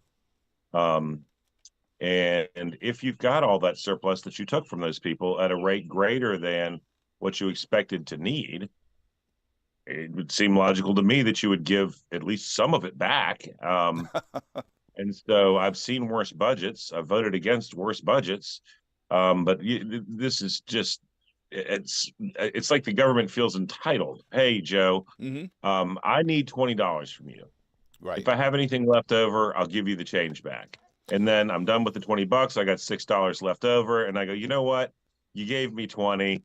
And if you've got all that surplus that you took from those people at a rate greater than what you expected to need, it would seem logical to me that you would give at least some of it back. And so I've seen worse budgets. I've voted against worse budgets. But this is just, it's like the government feels entitled. Hey, Joe, I need $20 from you. Right. If I have anything left over, I'll give you the change back. And then I'm done with the $20. I got $6 left over. And I go, you know what? You gave me 20.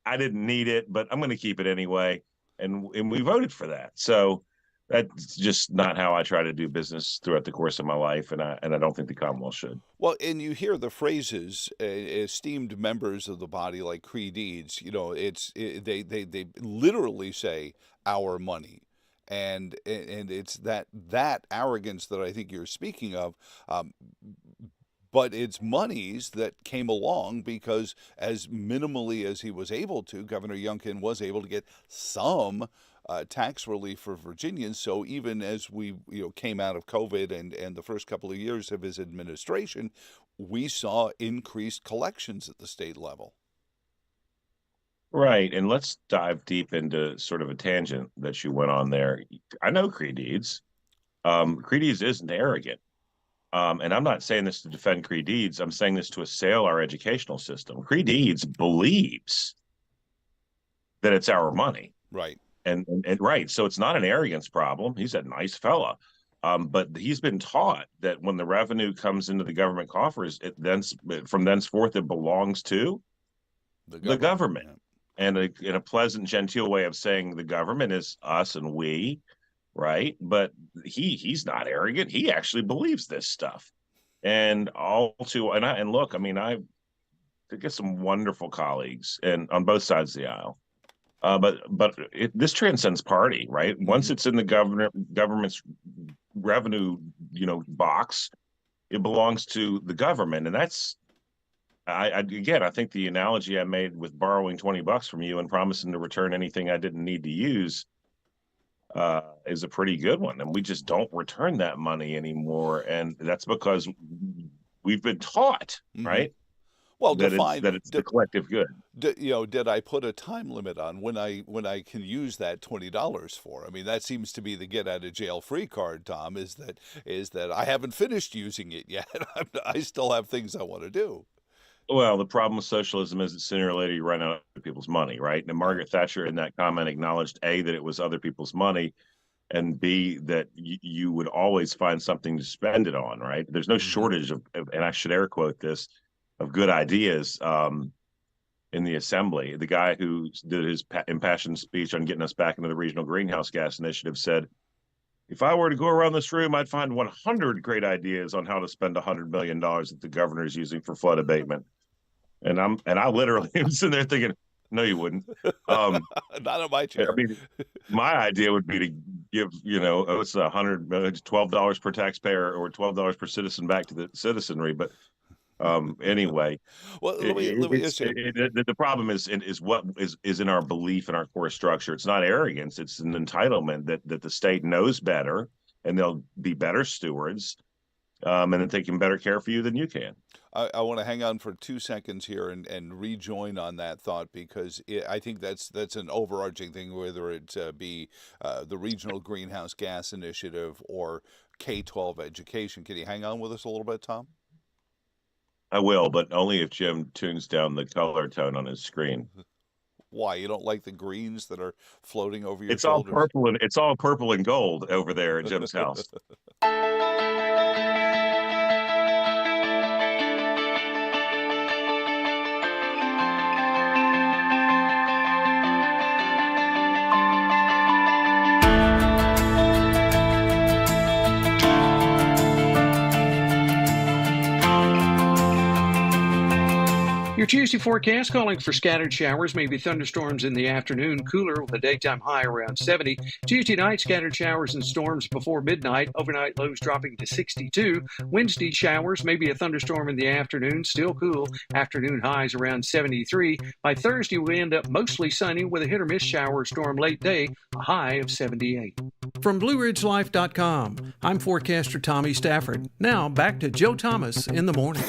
I didn't need it, but I'm going to keep it anyway. And we voted for that. So that's just not how I try to do business throughout the course of my life, and I don't think the Commonwealth should. Well, and you hear the phrases, esteemed members of the body like Creed Eads, they literally say our money. And it's that arrogance that I think you're speaking of, but it's monies that came along because, as minimally as he was able to, Governor Youngkin was able to get some tax relief for Virginians. So even as we came out of COVID and the first couple of years of his administration, we saw increased collections at the state level. Right. And let's dive deep into sort of a tangent that you went on there. I know Creed Eads. Creed Eads isn't arrogant. And I'm not saying this to defend Creed Eads. I'm saying this to assail our educational system. Creed Eads believes that it's our money. Right. And right. So it's not an arrogance problem. He's a nice fella. But he's been taught that when the revenue comes into the government coffers, from thenceforth it belongs to the government. Yeah. And in a pleasant, genteel way of saying the government is us and we, right? But he's not arrogant. He actually believes this stuff. And look, I mean, I get some wonderful colleagues and on both sides of the aisle. But this transcends party, right? Once it's in the government's revenue, box, it belongs to the government, and that's. I think the analogy I made with borrowing $20 from you and promising to return anything I didn't need to use is a pretty good one. And we just don't return that money anymore. And that's because we've been taught, right? Well, that it's the collective good. Did I put a time limit on when I can use that $20 for? I mean, that seems to be the get out of jail free card, Tom, is that I haven't finished using it yet. I still have things I want to do. Well, the problem with socialism is that sooner or later you run out of people's money, right? And Margaret Thatcher in that comment acknowledged, A, that it was other people's money, and B, that you would always find something to spend it on, right? There's no shortage of, and I should air quote this, of good ideas. in the assembly. The guy who did his impassioned speech on getting us back into the regional greenhouse gas initiative said, if I were to go around this room, I'd find 100 great ideas on how to spend $100 million that the governor is using for flood abatement. And I literally am sitting there thinking, no, you wouldn't. Not on my chair. I mean, my idea would be to give, it's $12 per taxpayer or $12 per citizen back to the citizenry. But anyway, well, the problem is what is in our belief in our core structure. It's not arrogance. It's an entitlement that the state knows better and they'll be better stewards, and that they can better care for you than you can. I want to hang on for 2 seconds here and rejoin on that thought, because I think that's an overarching thing, whether it be the Regional Greenhouse Gas Initiative or K-12 education. Can you hang on with us a little bit, Tom? I will, but only if Jim tunes down the color tone on his screen. Why? You don't like the greens that are floating over your It's shoulders? It's all purple and gold over there at Jim's house. Your Tuesday forecast calling for scattered showers, maybe thunderstorms in the afternoon, cooler with a daytime high around 70. Tuesday night, scattered showers and storms before midnight, overnight lows dropping to 62. Wednesday, showers, maybe a thunderstorm in the afternoon, still cool, afternoon highs around 73. By Thursday, we end up mostly sunny with a hit or miss shower or storm late day, a high of 78. From BlueRidgeLife.com, I'm forecaster Tommy Stafford. Now back to Joe Thomas in the morning.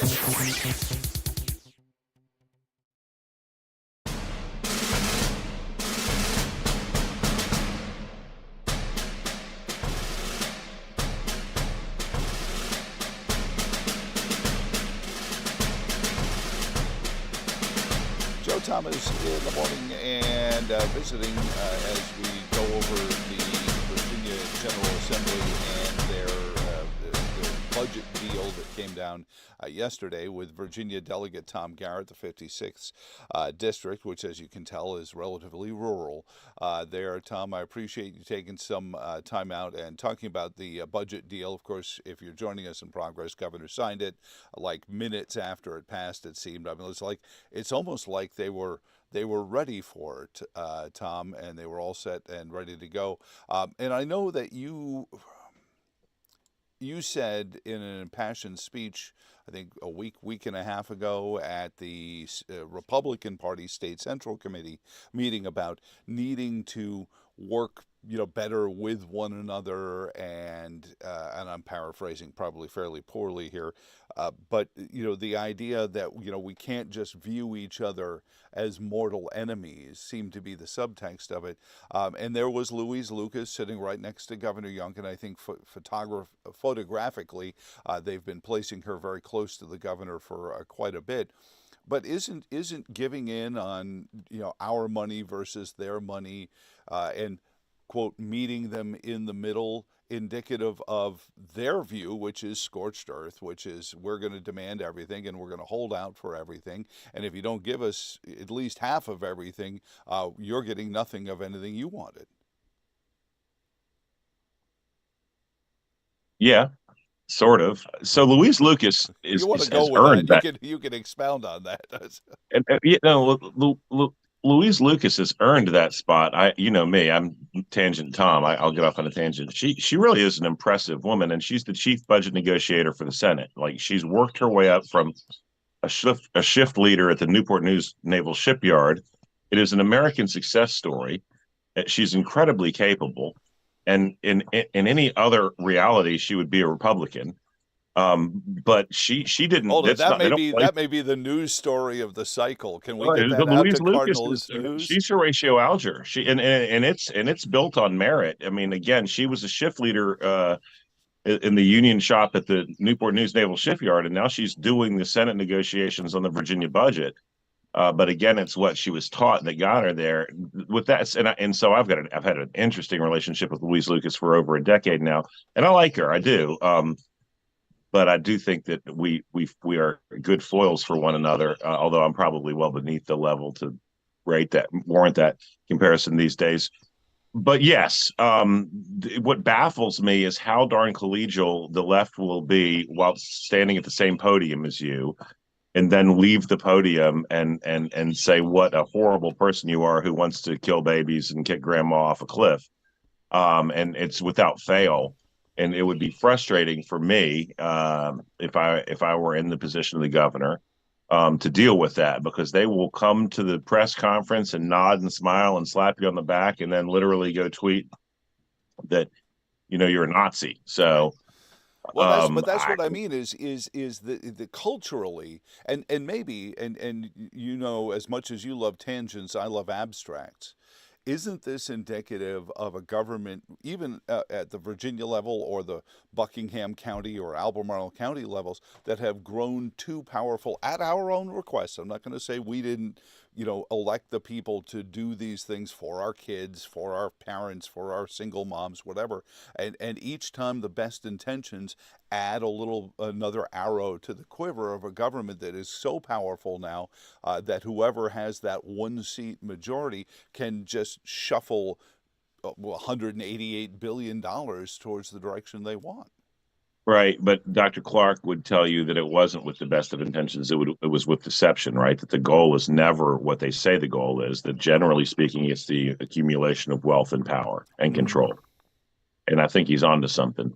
Joe Thomas in the morning, and visiting as we go over the Virginia General Assembly and their budget deal that came down yesterday with Virginia Delegate Tom Garrett, the 56th district, which, as you can tell, is relatively rural. There, Tom, I appreciate you taking some time out and talking about the budget deal. Of course, if you're joining us in progress, Governor signed it like minutes after it passed, it seemed. I mean, it's almost like they were ready for it, Tom, and they were all set and ready to go. And I know that you said in an impassioned speech, I think a week and a half ago at the Republican Party State Central Committee meeting about needing to work, better with one another, and I'm paraphrasing probably fairly poorly here, but the idea that we can't just view each other as mortal enemies seemed to be the subtext of it. And there was Louise Lucas sitting right next to Governor Youngkin. I think photographically, they've been placing her very close to the governor for quite a bit. But isn't giving in on our money versus their money, and quote meeting them in the middle, indicative of their view, which is scorched earth, which is we're going to demand everything and we're going to hold out for everything, and if you don't give us at least half of everything, you're getting nothing of anything you wanted? Yeah. Sort of. So Louise Lucas has earned that. You can expound on that. Louise Lucas has earned that spot. You know me, I'm Tangent Tom. I'll get off on a tangent. She really is an impressive woman, and she's the chief budget negotiator for the Senate. Like, she's worked her way up from a shift leader at the Newport News Naval Shipyard. It is an American success story. She's incredibly capable. And in any other reality, she would be a Republican. But she didn't. That may be the news story of the cycle. Can we get that out to Cardinals News? She's Horatio Alger. And it's built on merit. I mean, again, she was a shift leader in the union shop at the Newport News Naval Shipyard, and now she's doing the Senate negotiations on the Virginia budget. But again, it's what she was taught that got her there. With that, and so I've had an interesting relationship with Louise Lucas for over a decade now, and I like her. I do. But I do think that we are good foils for one another. Although I'm probably well beneath the level to warrant that comparison these days. But yes, what baffles me is how darn collegial the left will be while standing at the same podium as you, and then leave the podium and say what a horrible person you are who wants to kill babies and kick grandma off a cliff. And it's without fail. And it would be frustrating for me if I were in the position of the governor to deal with that, because they will come to the press conference and nod and smile and slap you on the back, and then literally go tweet that you're a Nazi. So, well, that's what I mean is the culturally and maybe and as much as you love tangents, I love abstracts. Isn't this indicative of a government, even at the Virginia level or the Buckingham County or Albemarle County levels, that have grown too powerful at our own request? I'm not going to say we didn't, elect the people to do these things for our kids, for our parents, for our single moms, whatever. And each time the best intentions add another arrow to the quiver of a government that is so powerful now that whoever has that one seat majority can just shuffle $188 billion towards the direction they want. Right, but Dr. Clark would tell you that it wasn't with the best of intentions. It was with deception, right? That the goal is never what they say the goal is. That generally speaking, it's the accumulation of wealth and power and control. And I think he's onto something.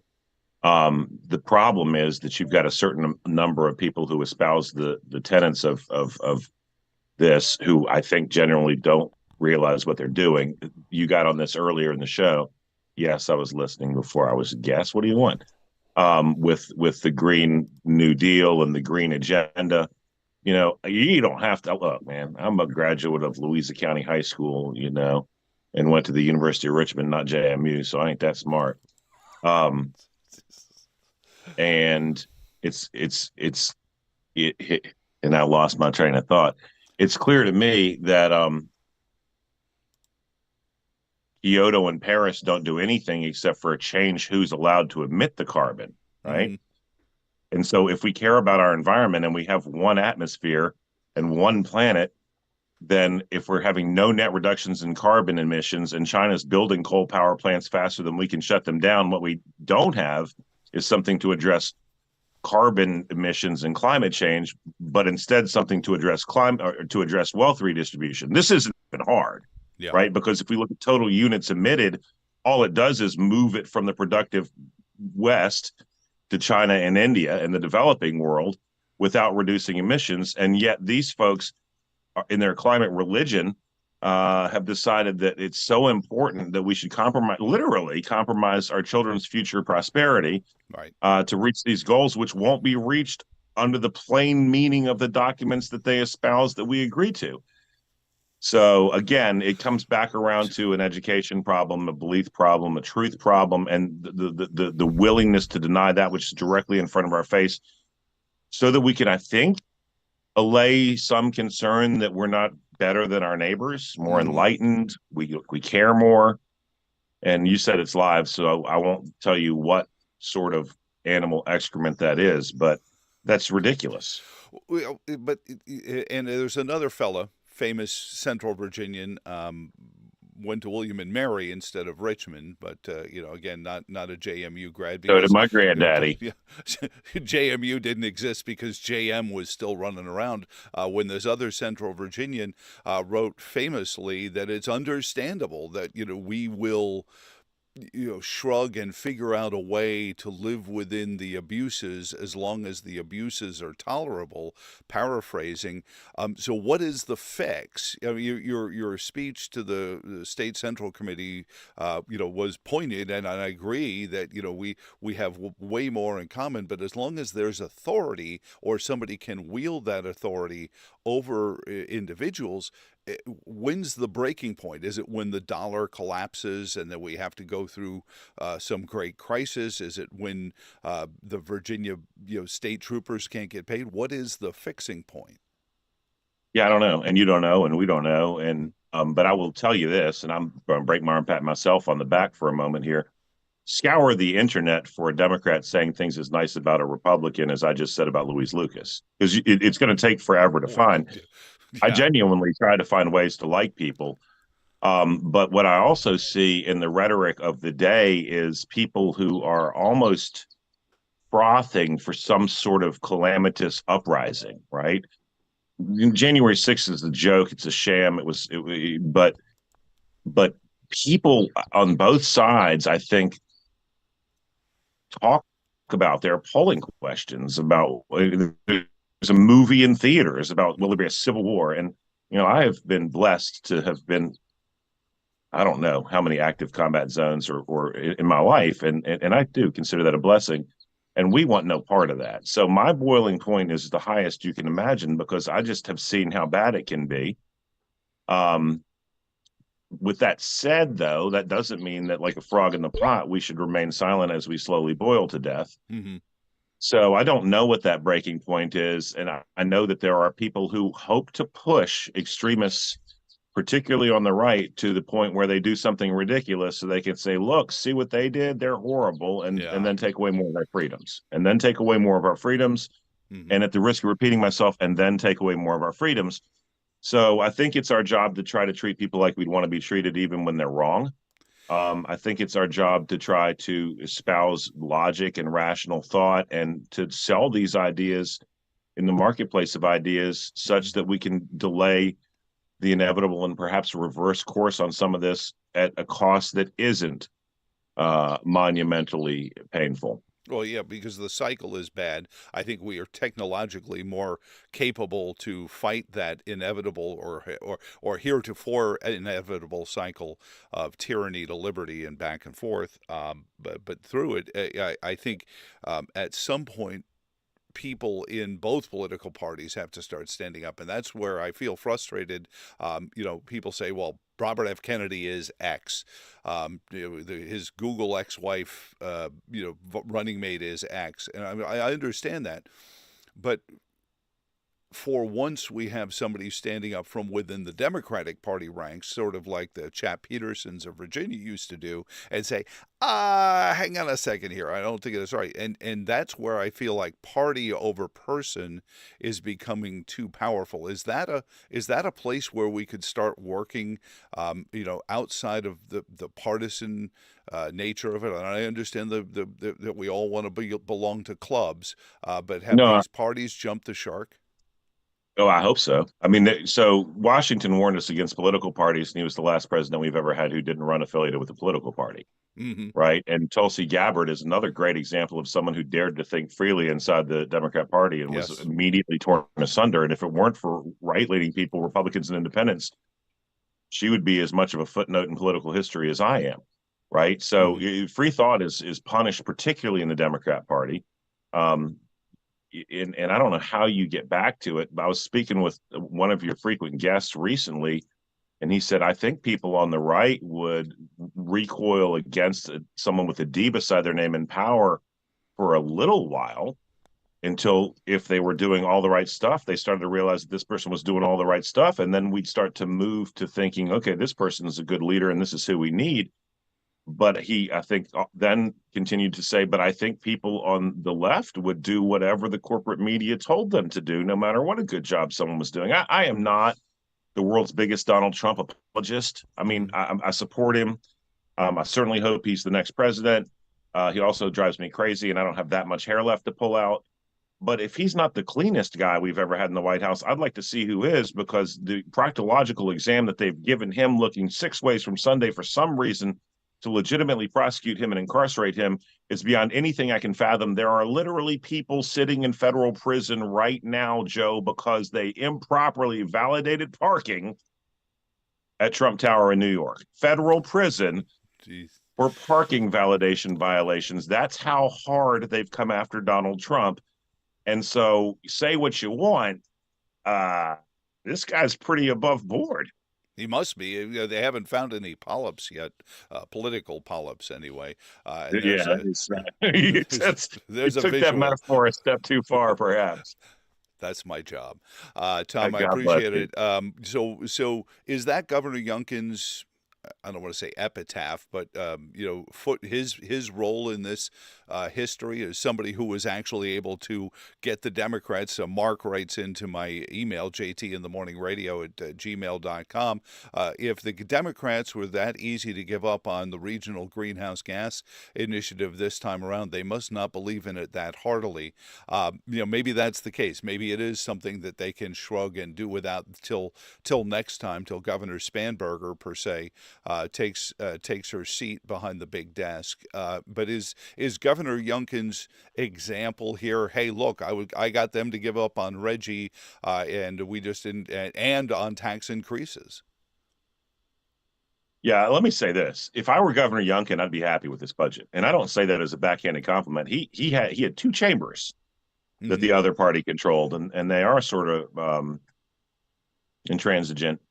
The problem is that you've got a certain number of people who espouse the tenets of this, who I think generally don't realize what they're doing. You got on this earlier in the show. Yes, I was listening before I was a guest. What do you want? With the Green New Deal and the Green Agenda, you don't have to look, man. I'm a graduate of Louisa County High School, and went to the University of Richmond, not JMU, so I ain't that smart. And and I lost my train of thought. It's clear to me that Kyoto and Paris don't do anything except for change who's allowed to emit the carbon, right? And so if we care about our environment and we have one atmosphere and one planet, then if we're having no net reductions in carbon emissions and China's building coal power plants faster than we can shut them down, what we don't have is something to address carbon emissions and climate change, but instead something to address wealth redistribution. This isn't even hard. Yeah. Right? Because if we look at total units emitted, all it does is move it from the productive West to China and India and the developing world without reducing emissions. And yet these folks in their climate religion have decided that it's so important that we should literally compromise our children's future prosperity, right, to reach these goals, which won't be reached under the plain meaning of the documents that they espouse that we agree to. So again, it comes back around to an education problem, a belief problem, a truth problem, and the willingness to deny that which is directly in front of our face, so that we can, I think, allay some concern that we're not better than our neighbors, more enlightened, we care more. And you said it's live, so I won't tell you what sort of animal excrement that is, but that's ridiculous. But and there's another fella, famous Central Virginian, went to William and Mary instead of Richmond, but again, not a JMU grad. So did my granddaddy. JMU didn't exist because JM was still running around when this other Central Virginian wrote famously that it's understandable that we will shrug and figure out a way to live within the abuses as long as the abuses are tolerable, paraphrasing. So what is the fix? I mean, your speech to the State Central Committee, was pointed, and I agree that, we have way more in common, but as long as there's authority or somebody can wield that authority over individuals, when's the breaking point? Is it when the dollar collapses and that we have to go through some great crisis? Is it when the Virginia state troopers can't get paid? What is the fixing point? Yeah, I don't know, and you don't know, and we don't know, and but I will tell you this, and I'm going to break my arm, pat myself on the back for a moment here. scour the internet for a Democrat saying things as nice about a Republican as I just said about Louise Lucas, because it's going to take forever to find. Yeah. I genuinely try to find ways to like people. But what I also see in the rhetoric of the day is people who are almost frothing for some sort of calamitous uprising, right? January 6th is a joke. It's a sham. But people on both sides, I think, talk about their polling questions about there's a movie in theaters about will there be a civil war? And, I have been blessed to have been, I don't know how many active combat zones or in my life. And I do consider that a blessing. And we want no part of that. So my boiling point is the highest you can imagine, because I just have seen how bad it can be. With that said, though, that doesn't mean that, like a frog in the pot, we should remain silent as we slowly boil to death. Mm-hmm. So I don't know what that breaking point is. And I know that there are people who hope to push extremists, particularly on the right, to the point where they do something ridiculous so they can say, look, see what they did? They're horrible. And then take away more of our freedoms. And then take away more of our freedoms. Mm-hmm. And at the risk of repeating myself, and then take away more of our freedoms. So I think it's our job to try to treat people like we'd want to be treated, even when they're wrong. I think it's our job to try to espouse logic and rational thought, and to sell these ideas in the marketplace of ideas such that we can delay the inevitable and perhaps reverse course on some of this at a cost that isn't monumentally painful. Well, yeah, because the cycle is bad. I think we are technologically more capable to fight that inevitable or heretofore inevitable cycle of tyranny to liberty and back and forth. But through it, I think at some point, people in both political parties have to start standing up. And that's where I feel frustrated. People say, well, Robert F. Kennedy is X. His Google ex-wife, running mate is X. And I understand that. But for once, we have somebody standing up from within the Democratic Party ranks, sort of like the Chap Petersons of Virginia used to do, and say, hang on a second here, I don't think that's right. And that's where I feel like party over person is becoming too powerful. Is that a place where we could start working, outside of the partisan nature of it? And I understand that we all want to belong to clubs, but have these parties jumped the shark? Oh, I hope so. I mean, so Washington warned us against political parties, and he was the last president we've ever had who didn't run affiliated with a political party, right? And Tulsi Gabbard is another great example of someone who dared to think freely inside the Democrat Party and was immediately torn asunder. And if it weren't for right-leaning people, Republicans and independents, she would be as much of a footnote in political history as I am, right? So free thought is punished, particularly in the Democrat Party. And I don't know how you get back to it, but I was speaking with one of your frequent guests recently, and he said, I think people on the right would recoil against someone with a D beside their name in power for a little while, until, if they were doing all the right stuff, they started to realize that this person was doing all the right stuff. And then we'd start to move to thinking, okay, this person is a good leader and this is who we need. But I think, then continued to say, but I think people on the left would do whatever the corporate media told them to do, no matter what a good job someone was doing. I am not the world's biggest Donald Trump apologist. I mean, I support him. I certainly hope he's the next president. He also drives me crazy, and I don't have that much hair left to pull out. But if he's not the cleanest guy we've ever had in the White House, I'd like to see who is, because the proctological exam that they've given him, looking 6 ways from Sunday for some reason to legitimately prosecute him and incarcerate him, is beyond anything I can fathom. There are literally people sitting in federal prison right now, Joe, because they improperly validated parking at Trump Tower in New York. Federal prison for parking validation violations. That's how hard they've come after Donald Trump. And so, say what you want, this guy's pretty above board. He must be. They haven't found any polyps yet, political polyps anyway. There's he took that metaphor a step too far, perhaps. That's my job. Tom, I appreciate it. So is that Governor Youngkin's I don't want to say epitaph, but his role in this history as somebody who was actually able to get the Democrats. Mark writes into my email, jtinthemorningradio@gmail.com. If the Democrats were that easy to give up on the regional greenhouse gas initiative this time around, they must not believe in it that heartily. Maybe that's the case. Maybe it is something that they can shrug and do without till next time, till Governor Spanberger per se takes her seat behind the big desk. But is Governor Youngkin's example here? Hey, look, I got them to give up on Reggie, and we just didn't, and on tax increases. Yeah, let me say this: if I were Governor Youngkin, I'd be happy with this budget, and I don't say that as a backhanded compliment. He had two chambers that the other party controlled, and they are sort of intransigent.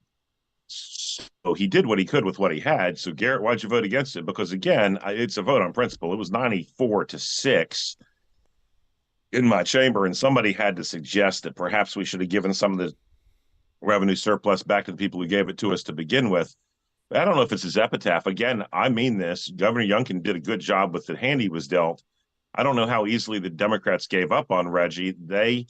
So he did what he could with what he had. So Garrett, why'd you vote against it? Because again, it's a vote on principle. It was 94-6 in my chamber, and somebody had to suggest that perhaps we should have given some of the revenue surplus back to the people who gave it to us to begin with. I don't know if it's his epitaph. Again, I mean this. Governor Youngkin did a good job with the hand he was dealt. I don't know how easily the Democrats gave up on Reggie. They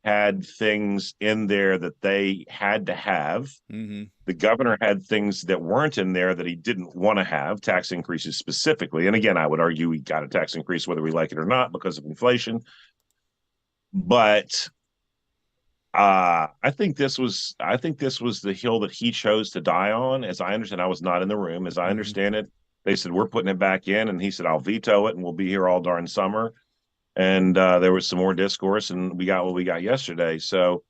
had things in there that they had to have. The governor had things that weren't in there that he didn't want to have, tax increases specifically. And again, I would argue he got a tax increase whether we like it or not because of inflation. But I think this was the hill that he chose to die on. As I understand, I was not in the room. As I understand it, they said, we're putting it back in. And he said, I'll veto it and we'll be here all darn summer. And there was some more discourse, and we got what we got yesterday. So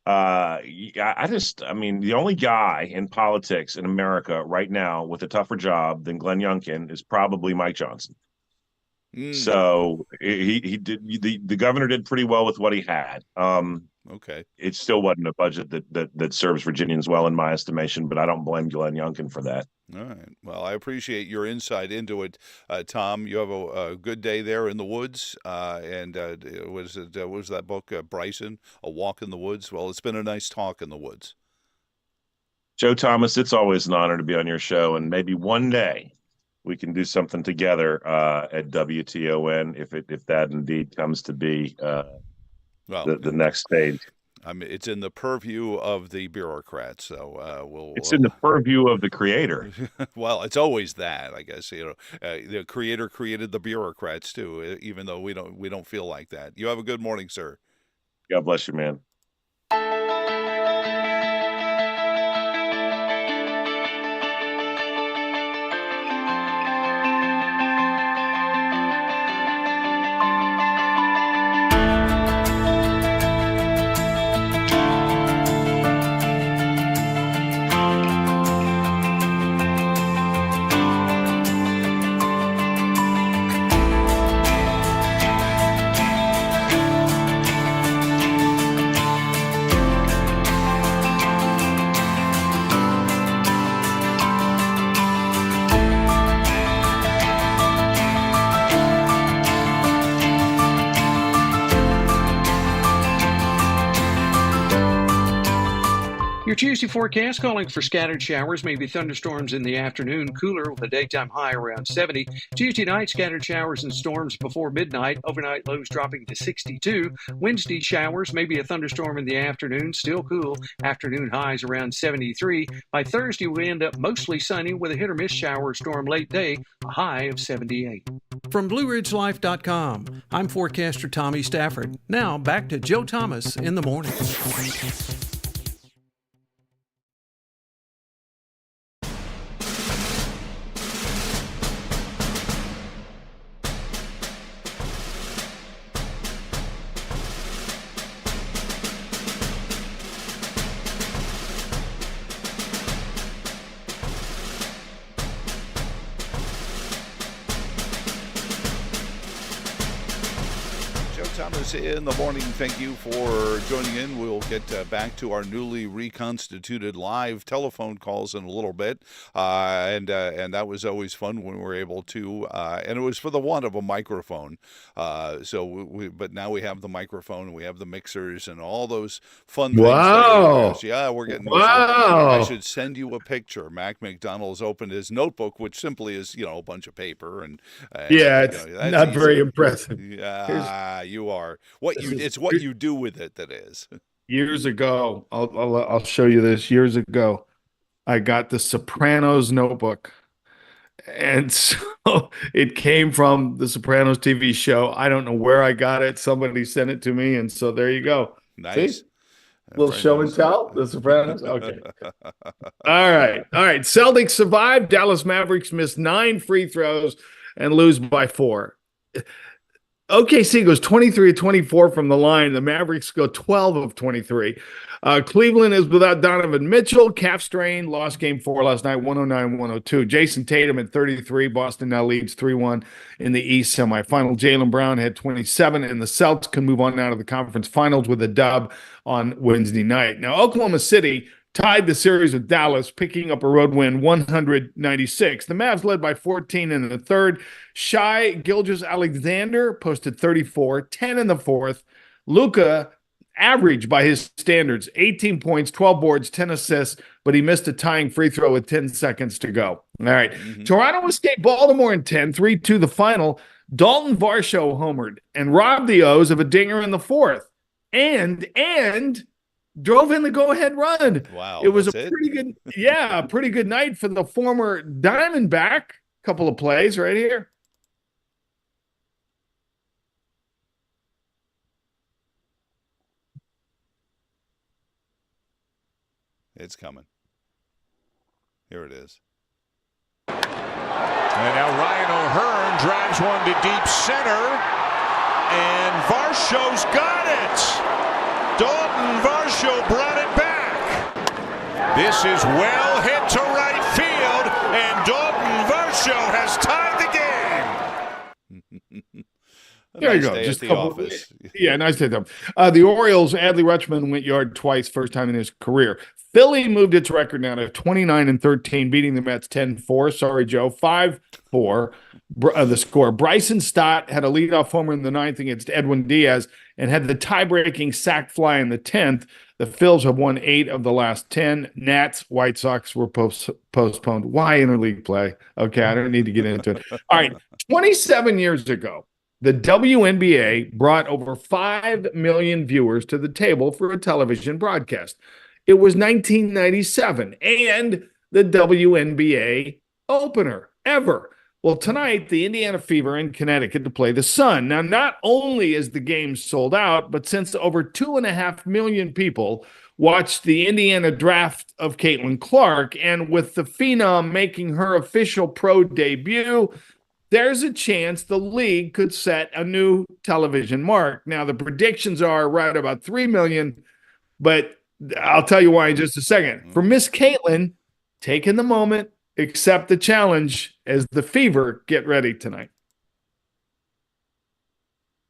the only guy in politics in America right now with a tougher job than Glenn Youngkin is probably Mike Johnson. So he did. The governor did pretty well with what he had. Okay. It still wasn't a budget that serves Virginians well, in my estimation, but I don't blame Glenn Youngkin for that. All right. Well, I appreciate your insight into it, Tom. You have a good day there in the woods. And what was that book, Bryson, A Walk in the Woods? Well, it's been a nice talk in the woods. Joe Thomas, it's always an honor to be on your show, and maybe one day we can do something together at WTON if that indeed comes to be the next stage. I mean, it's in the purview of the bureaucrats, so it's in the purview of the creator. Well, it's always that, I guess. The creator created the bureaucrats too, even though we don't feel like that. You have a good morning, sir. God bless you, man. Your Tuesday forecast calling for scattered showers, maybe thunderstorms in the afternoon, cooler with a daytime high around 70. Tuesday night, scattered showers and storms before midnight, overnight lows dropping to 62. Wednesday, showers, maybe a thunderstorm in the afternoon, still cool, afternoon highs around 73. By Thursday, we end up mostly sunny with a hit or miss shower or storm late day, a high of 78. From BlueRidgeLife.com, I'm forecaster Tommy Stafford. Now back to Joe Thomas in the morning. Thomas in the morning. Thank you for joining in. We'll get back to our newly reconstituted live telephone calls in a little bit, and that was always fun when we were able to. And it was for the want of a microphone. But now we have the microphone, and we have the mixers, and all those fun things. Wow! We're getting. Wow! I should send you a picture. Mac McDonald's opened his notebook, which simply is a bunch of paper and it's not very impressive. Yeah, you are. It's what you do with it that is. Years ago, I'll show you this. Years ago, I got the Sopranos notebook, and so it came from the Sopranos TV show. I don't know where I got it. Somebody sent it to me, and so there you go. Nice. See? Little show and tell, the Sopranos. Okay. All right. Celtics survived. Dallas Mavericks missed 9 free throws and lose by 4. OKC goes 23 of 24 from the line. The Mavericks go 12 of 23. Cleveland is without Donovan Mitchell. Calf strain, lost game 4 last night, 109-102. Jason Tatum at 33. Boston now leads 3-1 in the East semifinal. Jaylen Brown had 27, and the Celtics can move on now to the conference finals with a dub on Wednesday night. Now, Oklahoma City tied the series with Dallas, picking up a road win, 196. The Mavs led by 14 in the third. Shai Gilgeous-Alexander posted 34, 10 in the fourth. Luka averaged by his standards, 18 points, 12 boards, 10 assists, but he missed a tying free throw with 10 seconds to go. All right. Toronto escaped Baltimore in 10, 3-2 the final. Dalton Varsho homered and robbed the O's of a dinger in the fourth. And drove in the go-ahead run. Wow. It was pretty good night for the former Diamondback. Couple of plays right here. It's coming. Here it is. And now Ryan O'Hearn drives one to deep center, and Varsho's got it. Dalton Varsho brought it back. This is well hit to right field, and Dalton Varsho has tied the game. There you go. Just a couple. Yeah, nice day them. The Orioles, Adley Rutschman went yard twice, first time in his career. Philly moved its record now to 29-13, beating the Mets 10-4. Sorry, Joe. 5-4, the score. Bryson Stott had a leadoff homer in the ninth against Edwin Diaz and had the tie-breaking sac fly in the 10th. The Phils have won 8 of the last 10. Nats, White Sox were postponed. Why interleague play? Okay, I don't need to get into it. All right, 27 years ago, the WNBA brought over 5 million viewers to the table for a television broadcast. It was 1997 and the WNBA opener ever. Well, tonight, the Indiana Fever in Connecticut to play the Sun. Now, not only is the game sold out, but since over 2.5 million people watched the Indiana draft of Caitlin Clark, and with the Phenom making her official pro debut, there's a chance the league could set a new television mark. Now, the predictions are right about 3 million, but I'll tell you why in just a second. For Miss Caitlin, taking the moment, accept the challenge as the Fever get ready tonight.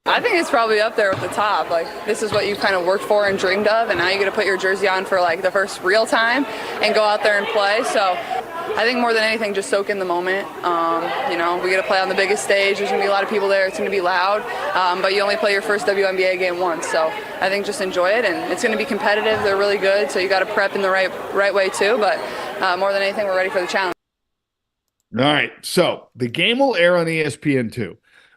I think it's probably up there at the top. Like, this is what you kind of worked for and dreamed of, and now you get to put your jersey on for like the first real time and go out there and play. So I think more than anything, just soak in the moment. We get to play on the biggest stage. There's going to be a lot of people there. It's going to be loud, but you only play your first WNBA game once. So I think just enjoy it, and it's going to be competitive. They're really good, so you got to prep in the right way too. But more than anything, we're ready for the challenge. All right, so the game will air on ESPN2.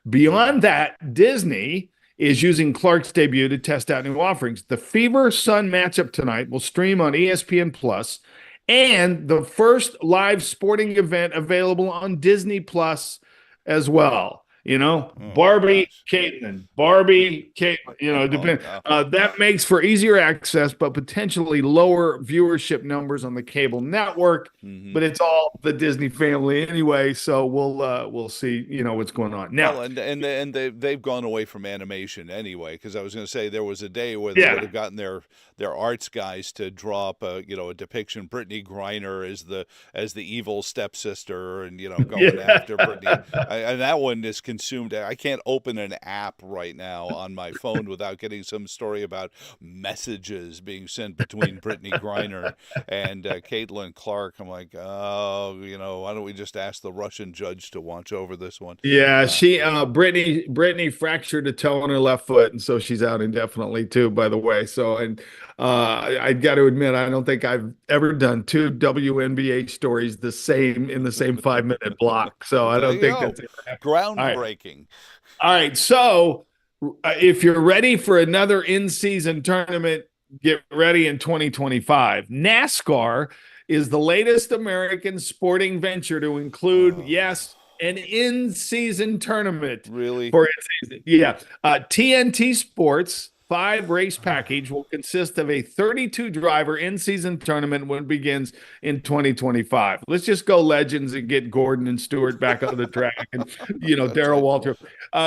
Beyond that, Disney is using Clark's debut to test out new offerings. The Fever-Sun matchup tonight will stream on ESPN Plus, and the first live sporting event available on Disney Plus as well. Barbie, Caitlin, depend. That makes for easier access, but potentially lower viewership numbers on the cable network. But it's all the Disney family anyway, so we'll see. What's going on now. Well, and they've gone away from animation anyway. Because I was going to say there was a day where they would have gotten their arts guys to draw up a depiction. Brittany Griner as the evil stepsister, and going after Brittany, and that one is consumed. I can't open an app right now on my phone without getting some story about messages being sent between Brittany Griner and Caitlin Clark. I'm like, oh, why don't we just ask the Russian judge to watch over this one? Yeah, Brittany fractured a toe on her left foot, and so she's out indefinitely too, by the way. So, and I got to admit, I don't think I've ever done two WNBA stories in the same 5-minute block. So I don't think that's groundbreaking. All right. So if you're ready for another in-season tournament, get ready in 2025. NASCAR is the latest American sporting venture to include, an in-season tournament. Really? For in-season. Yeah. TNT Sports 5-race package will consist of a 32-driver in-season tournament when it begins in 2025. Let's just go legends and get Gordon and Stewart back on the track and, Darrell Waltrip.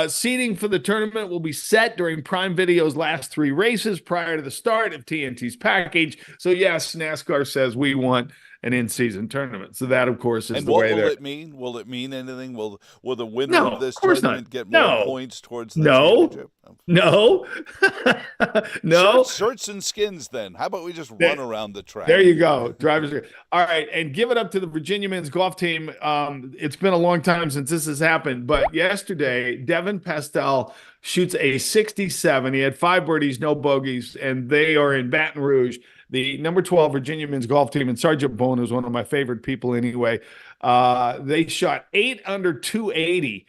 Seating for the tournament will be set during Prime Video's last 3 races prior to the start of TNT's package. So, yes, NASCAR says we want an in-season tournament. So that, of course, is the way there. And what will it mean? Will it mean anything? Will the winner of this tournament get more points towards the championship? No. No. Shirts and skins, then. How about we just run around the track? There you go. Drivers. All right. And give it up to the Virginia men's golf team. It's been a long time since this has happened, but yesterday, Devin Pastel shoots a 67. He had 5 birdies, no bogeys, and they are in Baton Rouge. The number 12 Virginia men's golf team, and Sergeant Bone is one of my favorite people anyway. They shot 8 under 280.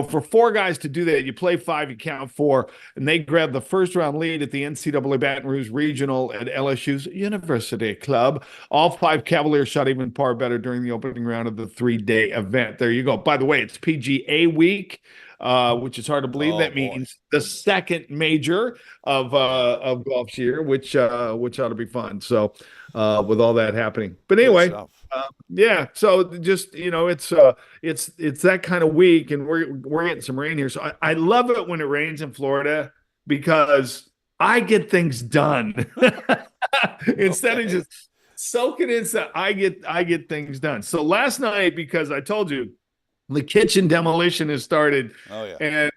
For 4 guys to do that, you play 5, you count 4, and they grabbed the first-round lead at the NCAA Baton Rouge Regional at LSU's University Club. All 5 Cavaliers shot even par better during the opening round of the 3-day event. There you go. By the way, it's PGA week. Which is hard to believe. That means the second major of golf's year, which ought to be fun. So, with all that happening, but anyway, So just it's that kind of week, and we're getting some rain here. So I love it when it rains in Florida because I get things done instead of just soaking in. So I get things done. So last night, because I told you, the kitchen demolition has started. Oh, yeah.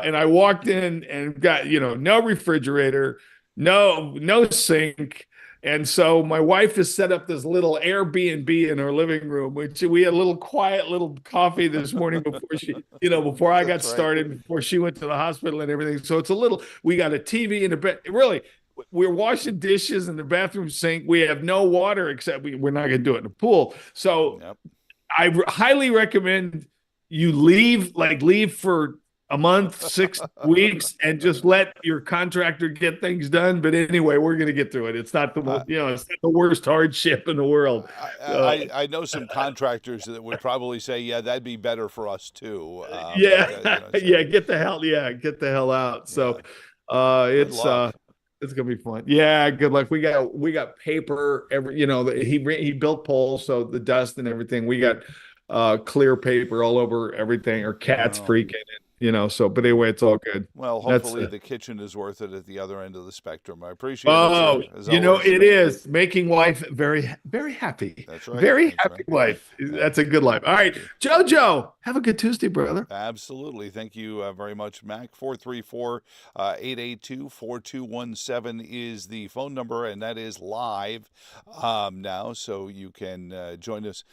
And I walked in and got, no refrigerator, no sink. And so my wife has set up this little Airbnb in her living room, which we had a little quiet little coffee this morning before she, before I got started, before she went to the hospital and everything. So it's we got a TV in the bed. Really, we're washing dishes in the bathroom sink. We have no water except we're not going to do it in the pool. So I highly recommend you leave for a month, 6 weeks, and just let your contractor get things done. But anyway, we're going to get through it. It's not the it's not the worst hardship in the world. I know some contractors that would probably say, yeah, that'd be better for us too. Get the hell out. So it's gonna be fun. Yeah, good luck. We got paper. He built poles, so the dust and everything. We got clear paper all over everything. Our cat's freaking it, So, but anyway, it's all good. Well, hopefully the kitchen is worth it at the other end of the spectrum. I appreciate it. Oh, it is making wife very, very happy. That's right. Very happy wife. That's a good life. All right, JoJo, have a good Tuesday, brother. Absolutely. Thank you very much, Mac. 434-882-4217 is the phone number, and that is live now, so you can join us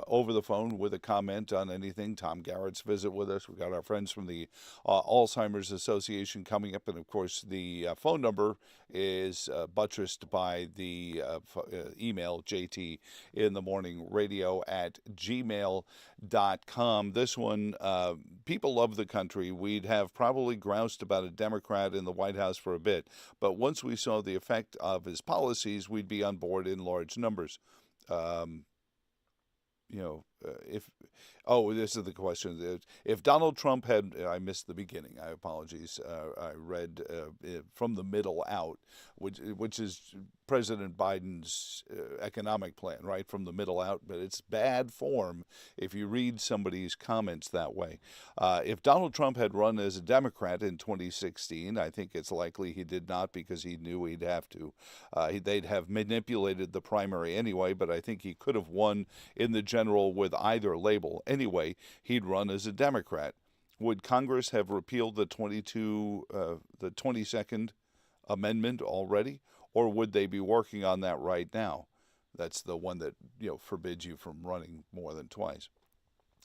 over the phone with a comment on anything. Tom Garrett's visit with us. We've got our friends from the Alzheimer's Association coming up, and of course the phone number is buttressed by the email jtinthemorningradio@gmail.com. This one, people love the country. We'd have probably groused about a Democrat in the White House for a bit, but once we saw the effect of his policies, we'd be on board in large numbers. This is the question. If Donald Trump had, I missed the beginning. I apologize. I read from the middle out, which is President Biden's economic plan, right? From the middle out, but it's bad form if you read somebody's comments that way. If Donald Trump had run as a Democrat in 2016, I think it's likely he did not because he knew he'd have to. They'd have manipulated the primary anyway, but I think he could have won in the general with either label. Anyway, he'd run as a Democrat. would Congress have repealed the 22nd Amendment already, or would they be working on that right now? That's the one that forbids you from running more than twice.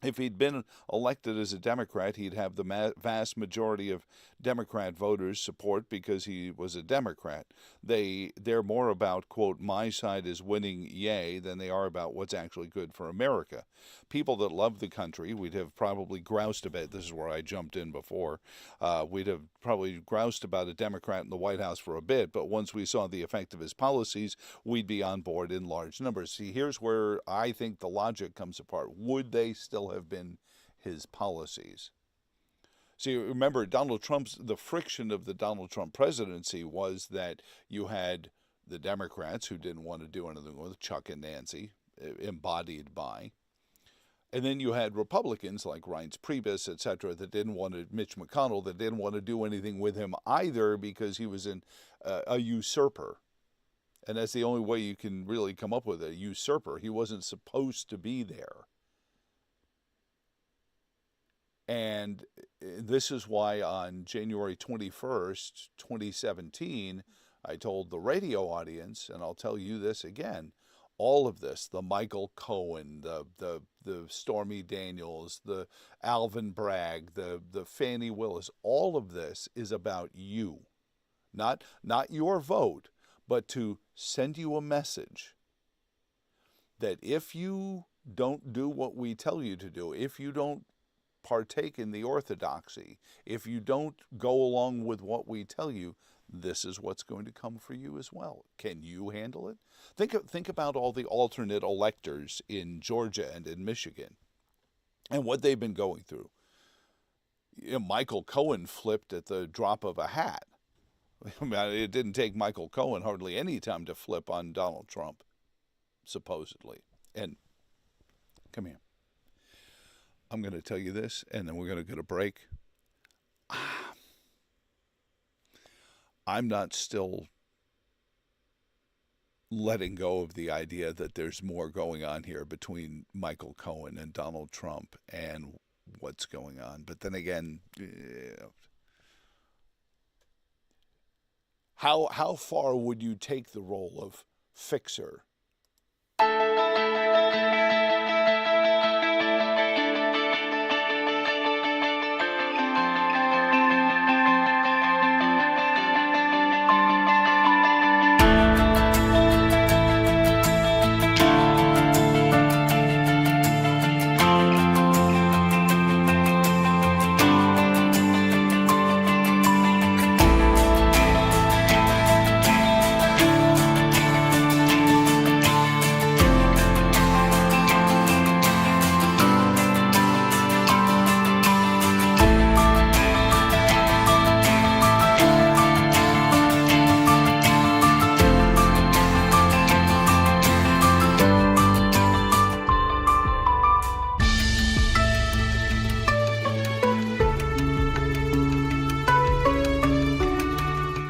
If he'd been elected as a Democrat, he'd have the vast majority of Democrat voters support because he was a Democrat. They're more about, quote, my side is winning, yay, than they are about what's actually good for America. People that love the country, we'd have probably groused about, this is where I jumped in before, we'd have probably groused about a Democrat in the White House for a bit, but once we saw the effect of his policies, we'd be on board in large numbers. See, here's where I think the logic comes apart. Would they still have been his policies? See, remember, the friction of the Donald Trump presidency was that you had the Democrats who didn't want to do anything with Chuck and Nancy, embodied by, and then you had Republicans like Reince Priebus, et cetera, that didn't want to, Mitch McConnell, that didn't want to do anything with him either because he was a usurper. And that's the only way you can really come up with a usurper. He wasn't supposed to be there. And this is why on January 21st, 2017, I told the radio audience, and I'll tell you this again, all of this, the Michael Cohen, the Stormy Daniels, the Alvin Bragg, the Fani Willis, all of this is about you. Not your vote, but to send you a message that if you don't do what we tell you to do, if you don't partake in the orthodoxy, if you don't go along with what we tell you, this is what's going to come for you as well. Can you handle it? Think about all the alternate electors in Georgia and in Michigan and what they've been going through. Michael Cohen flipped at the drop of a hat. I mean, it didn't take Michael Cohen hardly any time to flip on Donald Trump, supposedly. And come here. I'm going to tell you this, and then we're going to get a break. I'm not still letting go of the idea that there's more going on here between Michael Cohen and Donald Trump and what's going on. But then again, how far would you take the role of fixer?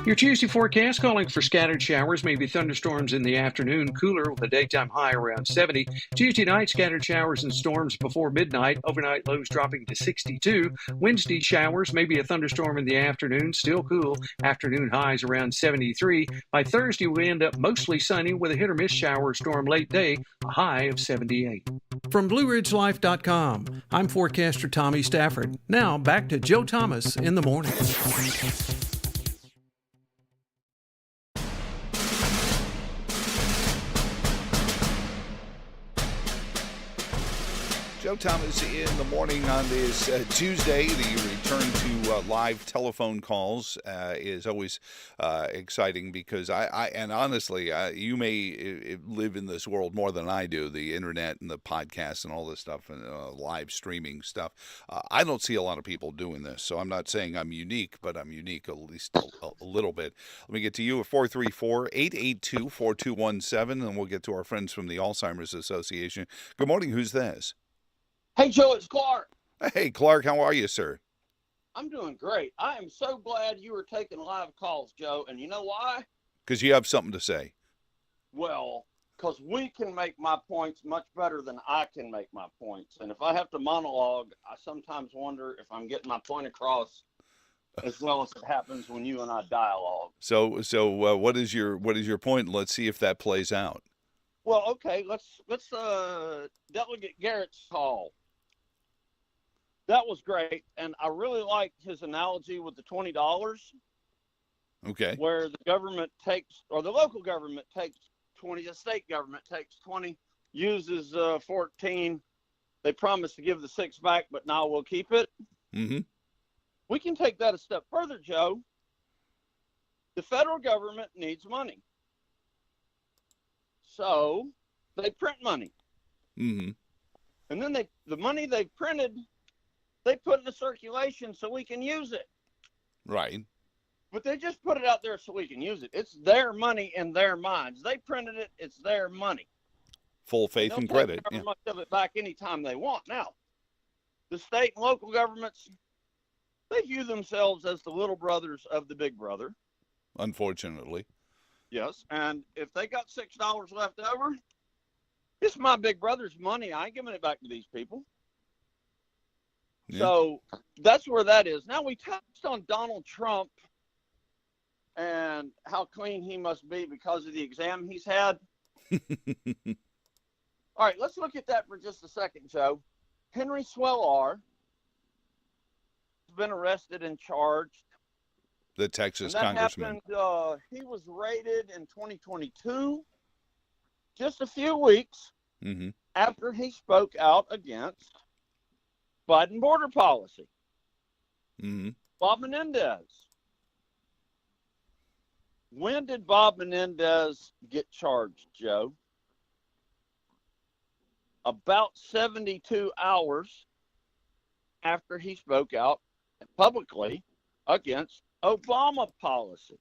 Your Tuesday forecast calling for scattered showers, maybe thunderstorms in the afternoon, cooler with a daytime high around 70. Tuesday night, scattered showers and storms before midnight, overnight lows dropping to 62. Wednesday, showers, maybe a thunderstorm in the afternoon, still cool, afternoon highs around 73. By Thursday, we end up mostly sunny with a hit or miss shower or storm late day, a high of 78. From BlueRidgeLife.com, I'm forecaster Tommy Stafford. Now back to Joe Thomas in the morning. Joe Thomas in the morning on this Tuesday. The return to live telephone calls is always exciting because and honestly, you may live in this world more than I do, the internet and the podcast and all this stuff and live streaming stuff. I don't see a lot of people doing this, so I'm not saying I'm unique, but I'm unique at least a little bit. Let me get to you at 434-882-4217, and we'll get to our friends from the Alzheimer's Association. Good morning. Who's this? Hey, Joe, it's Clark. Hey, Clark, how are you, sir? I'm doing great. I am so glad you were taking live calls, Joe. And you know why? Because you have something to say. Well, because we can make my points much better than I can make my points. And if I have to monologue, I sometimes wonder if I'm getting my point across as well as it happens when you and I dialogue. So what is your point? Let's see if that plays out. Well, okay, let's Delegate Garrett's call. That was great, and I really liked his analogy with the $20. Okay. Where the government takes, or the local government takes 20, the state government takes 20, uses 14. They promise to give the 6 back, but now we'll keep it. Mm-hmm. We can take that a step further, Joe. The federal government needs money. So they print money. Mm-hmm. And then the money they printed, they put into circulation so we can use it. Right. But they just put it out there so we can use it. It's their money in their minds. They printed it. It's their money. Full faith and credit. They'll take much of it back anytime they want. Now, the state and local governments, they view themselves as the little brothers of the big brother. Unfortunately. Yes, and if they got $6 left over, it's my big brother's money. I ain't giving it back to these people. Yeah. So that's where that is. Now, we touched on Donald Trump and how clean he must be because of the exam he's had. All right, let's look at that for just a second, Joe. Henry Swellar has been arrested and charged. The Texas and that congressman. Happened, he was raided in 2022, just a few weeks after he spoke out against Biden border policy. Bob Menendez. When did Bob Menendez get charged, Joe? About 72 hours after he spoke out publicly against Obama policy.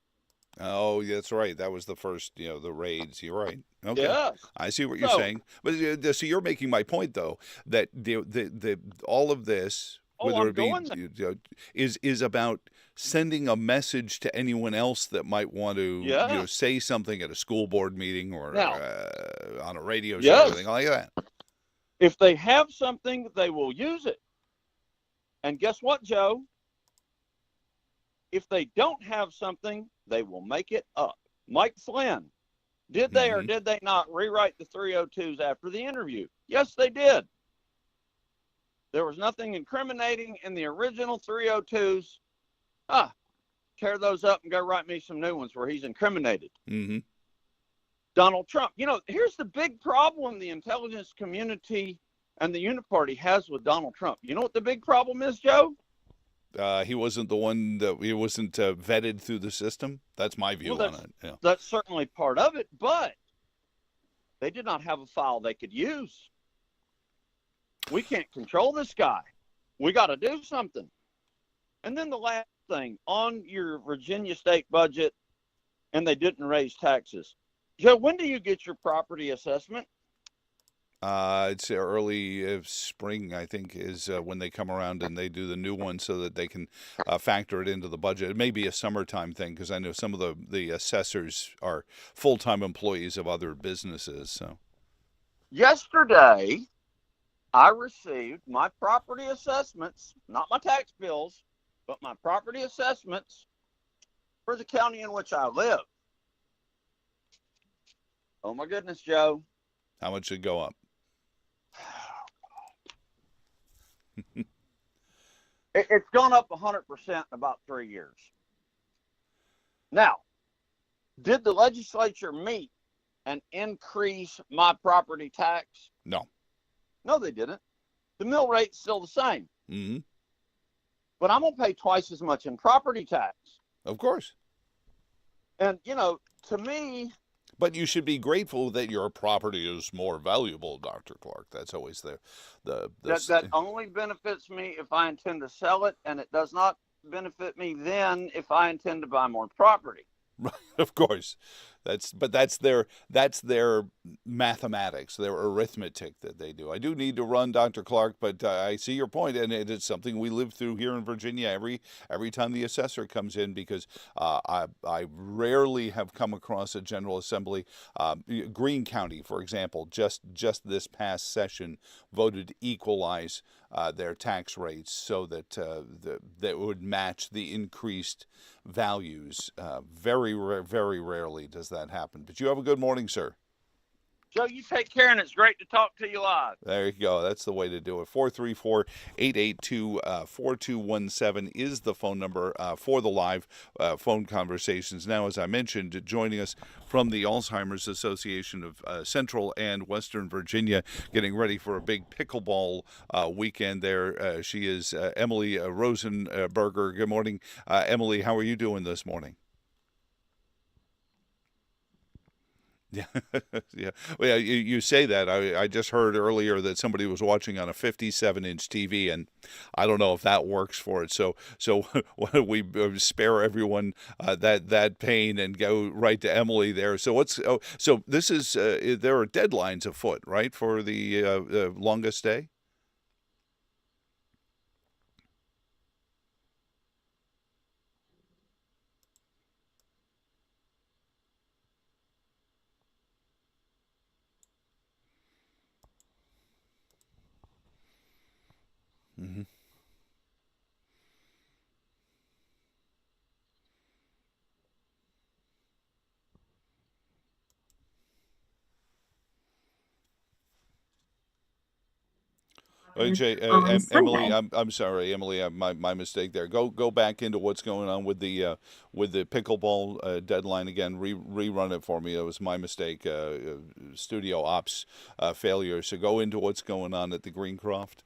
Oh, that's right. That was the first, the raids. You're right. Okay. Yes. I see what you're saying. But so you're making my point, though, that the all of this, whether it be, is about sending a message to anyone else that might want to say something at a school board meeting or on a radio show or anything like that. If they have something, they will use it. And guess what, Joe? If they don't have something, they will make it up. Mike Flynn, did they or did they not rewrite the 302s after the interview? Yes, they did. There was nothing incriminating in the original 302s. Tear those up and go write me some new ones where he's incriminated. Donald Trump. Here's the big problem the intelligence community and the Uniparty has with Donald Trump. You know what the big problem is, Joe? He wasn't the one that he wasn't vetted through the system. That's my view on it. Yeah. That's certainly part of it, but they did not have a file they could use. We can't control this guy. We got to do something. And then the last thing, on your Virginia state budget, and they didn't raise taxes. Joe, when do you get your property assessment? It's early spring, I think, is when they come around and they do the new one so that they can factor it into the budget. It may be a summertime thing because I know some of the assessors are full-time employees of other businesses. So, yesterday, I received my property assessments, not my tax bills, but my property assessments for the county in which I live. Oh, my goodness, Joe. How much should go up? It's gone up 100% in about 3 years. Now, did the legislature meet and increase my property tax? No. No, they didn't. The mill rate's still the same. But I'm going to pay twice as much in property tax. Of course. And, to me... But you should be grateful that your property is more valuable, Dr. Clark. That's always that only benefits me if I intend to sell it, and it does not benefit me then if I intend to buy more property. Right, of course. That's their mathematics, their arithmetic that they do. I do need to run, Dr. Clark, but I see your point, and it is something we live through here in Virginia every time the assessor comes in, because I rarely have come across a General Assembly. Greene County, for example, just this past session voted to equalize their tax rates so that that would match the increased values. Very rarely does that happen. But you have a good morning, sir. Joe, you take care, and it's great to talk to you live. There you go. That's the way to do it. 434-882-4217 is the phone number for the live phone conversations. Now, as I mentioned, joining us from the Alzheimer's Association of Central and Western Virginia, getting ready for a big pickleball weekend there. She is Emily Rosenberger. Good morning, Emily. How are you doing this morning? Yeah, yeah. Well, you say that. I just heard earlier that somebody was watching on a 57-inch TV, and I don't know if that works for it. So why don't we spare everyone that pain and go right to Emily there? So so this is there are deadlines afoot, right, for the longest day? Mm-hmm. Emily, I'm sorry, Emily, my mistake there. Go back into what's going on with the pickleball deadline again. Rerun it for me. It was my mistake. Studio ops failure. So go into what's going on at the Greencroft.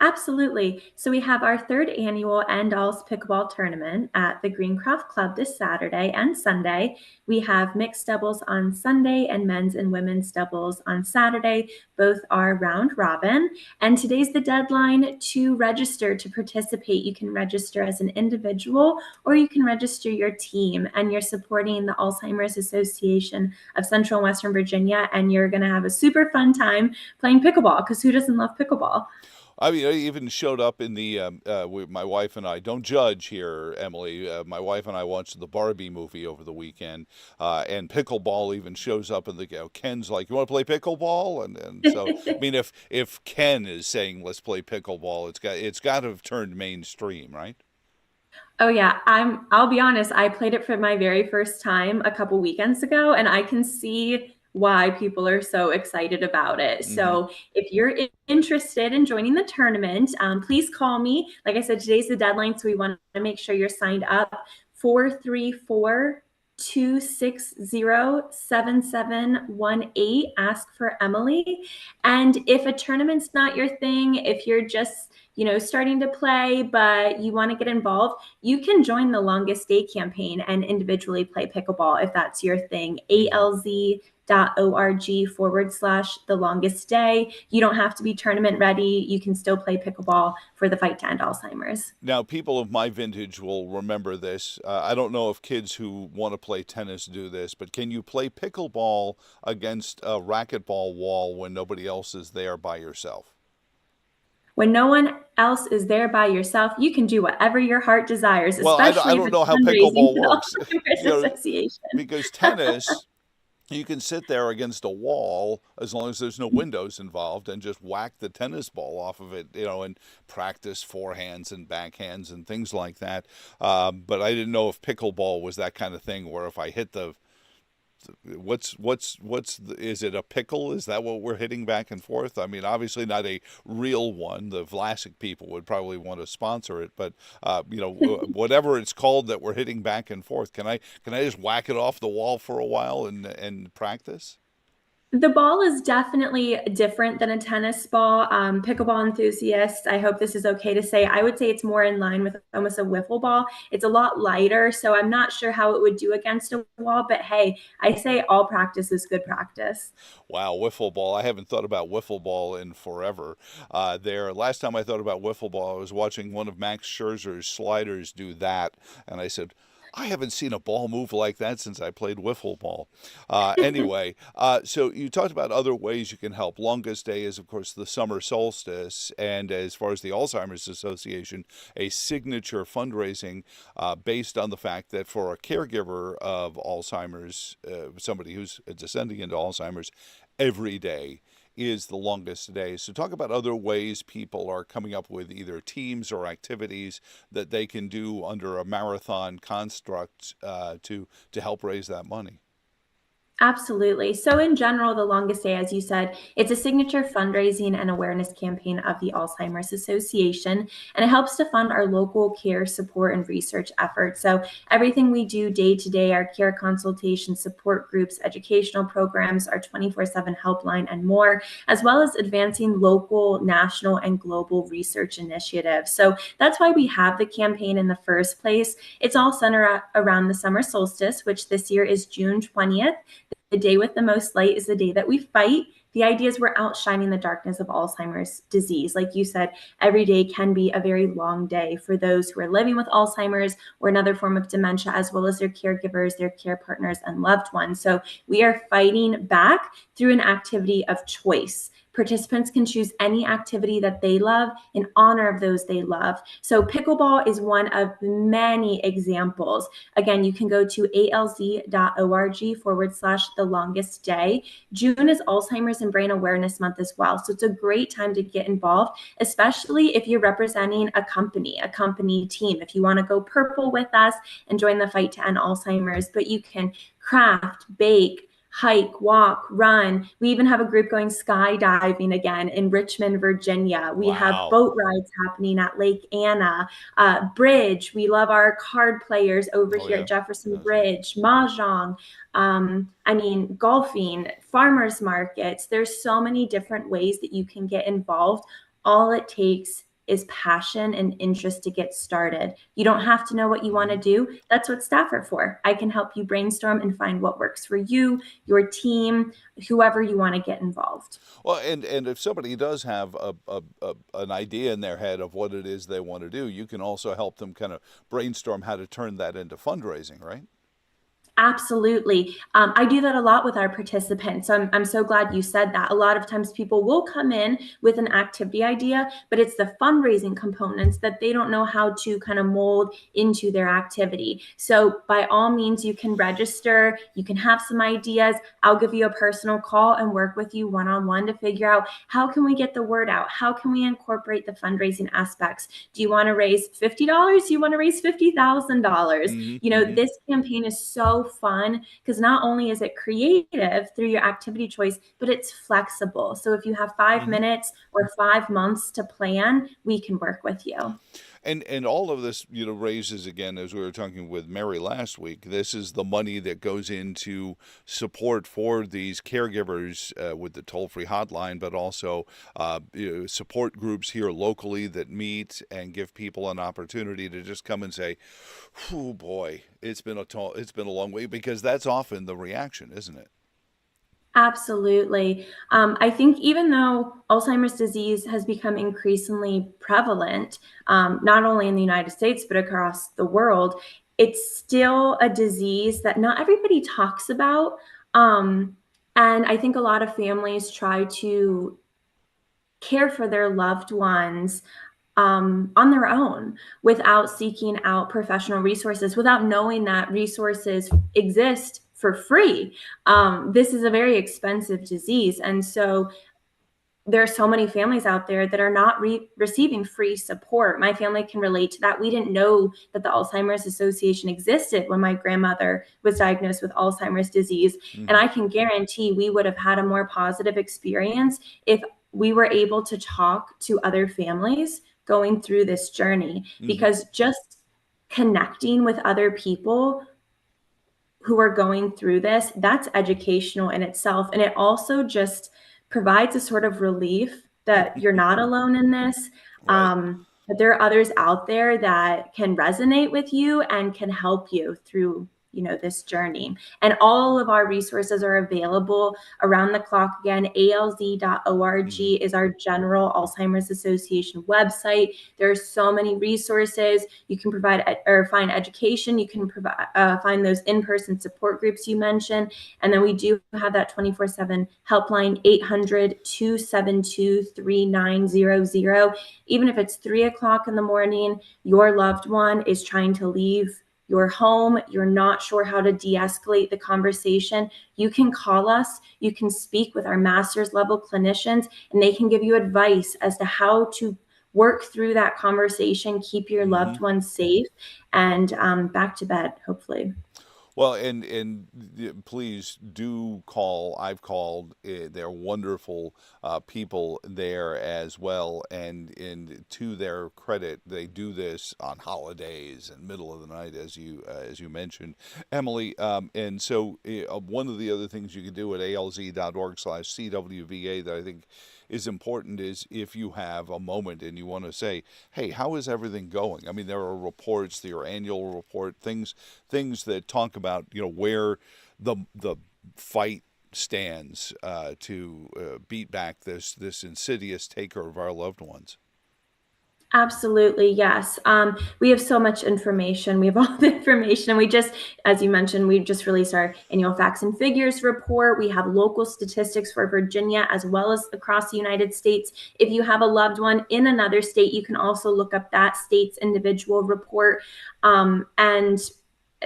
Absolutely. So we have our third annual End Alls Pickleball Tournament at the Greencroft Club this Saturday and Sunday. We have mixed doubles on Sunday and men's and women's doubles on Saturday. Both are round robin. And today's the deadline to register to participate. You can register as an individual or you can register your team, and you're supporting the Alzheimer's Association of Central and Western Virginia, and you're going to have a super fun time playing pickleball, because who doesn't love pickleball? I mean, I even showed up in the, my wife and I, don't judge here, Emily, my wife and I watched the Barbie movie over the weekend, and pickleball even shows up in the, Ken's like, you want to play pickleball? And so, I mean, if Ken is saying, let's play pickleball, it's got to have turned mainstream, right? Oh yeah, I'll be honest, I played it for my very first time a couple weekends ago, and I can see why people are so excited about it. Mm-hmm. So if you're interested in joining the tournament, please call me. Like I said, today's the deadline, so we want to make sure you're signed up. 434-260-7718. Ask for Emily. And if a tournament's not your thing, if you're just starting to play, but you want to get involved, you can join the Longest Day campaign and individually play pickleball if that's your thing. alz.org/the longest day. You don't have to be tournament ready. You can still play pickleball for the fight to end Alzheimer's. Now, people of my vintage will remember this. I don't know if kids who want to play tennis do this, but can you play pickleball against a racquetball wall when nobody else is there by yourself? When no one else is there by yourself, you can do whatever your heart desires. Well, I don't know how pickleball works. Because tennis, you can sit there against a wall as long as there's no windows involved and just whack the tennis ball off of it, and practice forehands and backhands and things like that. But I didn't know if pickleball was that kind of thing where if I hit is it a pickle? Is that what we're hitting back and forth? I mean, obviously not a real one. The Vlasic people would probably want to sponsor it, but whatever it's called that we're hitting back and forth, can I just whack it off the wall for a while and practice? The ball is definitely different than a tennis ball. Pickleball enthusiasts, I hope this is okay to say, I would say it's more in line with almost a wiffle ball. It's a lot lighter, so I'm not sure how it would do against a wall, but hey, I say all practice is good practice. Wow, wiffle ball. I haven't thought about wiffle ball in forever. Last time I thought about wiffle ball, I was watching one of Max Scherzer's sliders do that, and I said, I haven't seen a ball move like that since I played wiffle ball. Anyway, so you talked about other ways you can help. Longest day is, of course, the summer solstice. And as far as the Alzheimer's Association, a signature fundraising based on the fact that for a caregiver of Alzheimer's, somebody who's descending into Alzheimer's, every day is the longest day. So talk about other ways people are coming up with either teams or activities that they can do under a marathon construct to help raise that money. Absolutely. So in general, the longest day, as you said, it's a signature fundraising and awareness campaign of the Alzheimer's Association, and it helps to fund our local care, support, and research efforts. So everything we do day to day, our care consultations, support groups, educational programs, our 24/7 helpline, and more, as well as advancing local, national, and global research initiatives. So that's why we have the campaign in the first place. It's all centered around the summer solstice, which this year is June 20th. The day with the most light is the day that we fight. The idea is we're outshining the darkness of Alzheimer's disease. Like you said, every day can be a very long day for those who are living with Alzheimer's or another form of dementia, as well as their caregivers, their care partners, and loved ones. So we are fighting back through an activity of choice. Participants can choose any activity that they love in honor of those they love. So pickleball is one of many examples. Again, you can go to alz.org/the longest day. June is Alzheimer's and Brain Awareness Month as well. So it's a great time to get involved, especially if you're representing a company team. If you want to go purple with us and join the fight to end Alzheimer's, but you can craft, bake, hike, walk, run. We even have a group going skydiving again in Richmond, Virginia. We have boat rides happening at Lake Anna, bridge. We love our card players over here at Jefferson Bridge, mahjong. Golfing, farmers markets. There's so many different ways that you can get involved. All it takes is passion and interest to get started. You don't have to know what you want to do. That's what staff are for. I can help you brainstorm and find what works for you, your team, whoever you want to get involved. Well, and if somebody does have an idea in their head of what it is they want to do, you can also help them kind of brainstorm how to turn that into fundraising, right? Absolutely. I do that a lot with our participants. So I'm so glad you said that. A lot of times people will come in with an activity idea, but it's the fundraising components that they don't know how to kind of mold into their activity. So by all means, you can register, you can have some ideas. I'll give you a personal call and work with you one-on-one to figure out how can we get the word out? How can we incorporate the fundraising aspects? Do you want to raise $50? Do you want to raise $50,000? This campaign is so fun because not only is it creative through your activity choice, but it's flexible. So if you have 5 minutes or 5 months to plan, we can work with you. And all of this, raises, again, as we were talking with Mary last week, this is the money that goes into support for these caregivers with the toll-free hotline, but also support groups here locally that meet and give people an opportunity to just come and say, "Oh boy, it's been a long way," because that's often the reaction, isn't it? Absolutely. I think even though Alzheimer's disease has become increasingly prevalent, not only in the United States, but across the world, it's still a disease that not everybody talks about. And I think a lot of families try to care for their loved ones on their own without seeking out professional resources, without knowing that resources exist for free. This is a very expensive disease. And so there are so many families out there that are not receiving free support. My family can relate to that. We didn't know that the Alzheimer's Association existed when my grandmother was diagnosed with Alzheimer's disease. And I can guarantee we would have had a more positive experience if we were able to talk to other families going through this journey, because just connecting with other people who are going through this, that's educational in itself. And it also just provides a sort of relief that you're not alone in this. That there are others out there that can resonate with you and can help you through this journey. And all of our resources are available around the clock. Again, alz.org is our general Alzheimer's Association website. There are so many resources. You can provide or find education. You can provide find those in-person support groups you mentioned. And then we do have that 24/7 helpline, 800-272-3900. Even if it's 3:00 in the morning, your loved one is trying to leave your home, you're not sure how to de-escalate the conversation, you can call us, you can speak with our master's level clinicians, and they can give you advice as to how to work through that conversation, keep your loved ones safe, and back to bed, hopefully. Well, and please do call. I've called. They're wonderful people there as well. And to their credit, they do this on holidays and middle of the night, as you mentioned, Emily. And so one of the other things you can do at alz.org/CWVA that I think is important is if you have a moment and you want to say, hey, how is everything going? I mean, there are reports, your annual report, things that talk about, where the fight stands to beat back this insidious taker of our loved ones. Absolutely, yes. We have so much information. We have all the information. We just, as you mentioned, we just released our annual facts and figures report. We have local statistics for Virginia as well as across the United States. If you have a loved one in another state, you can also look up that state's individual report. And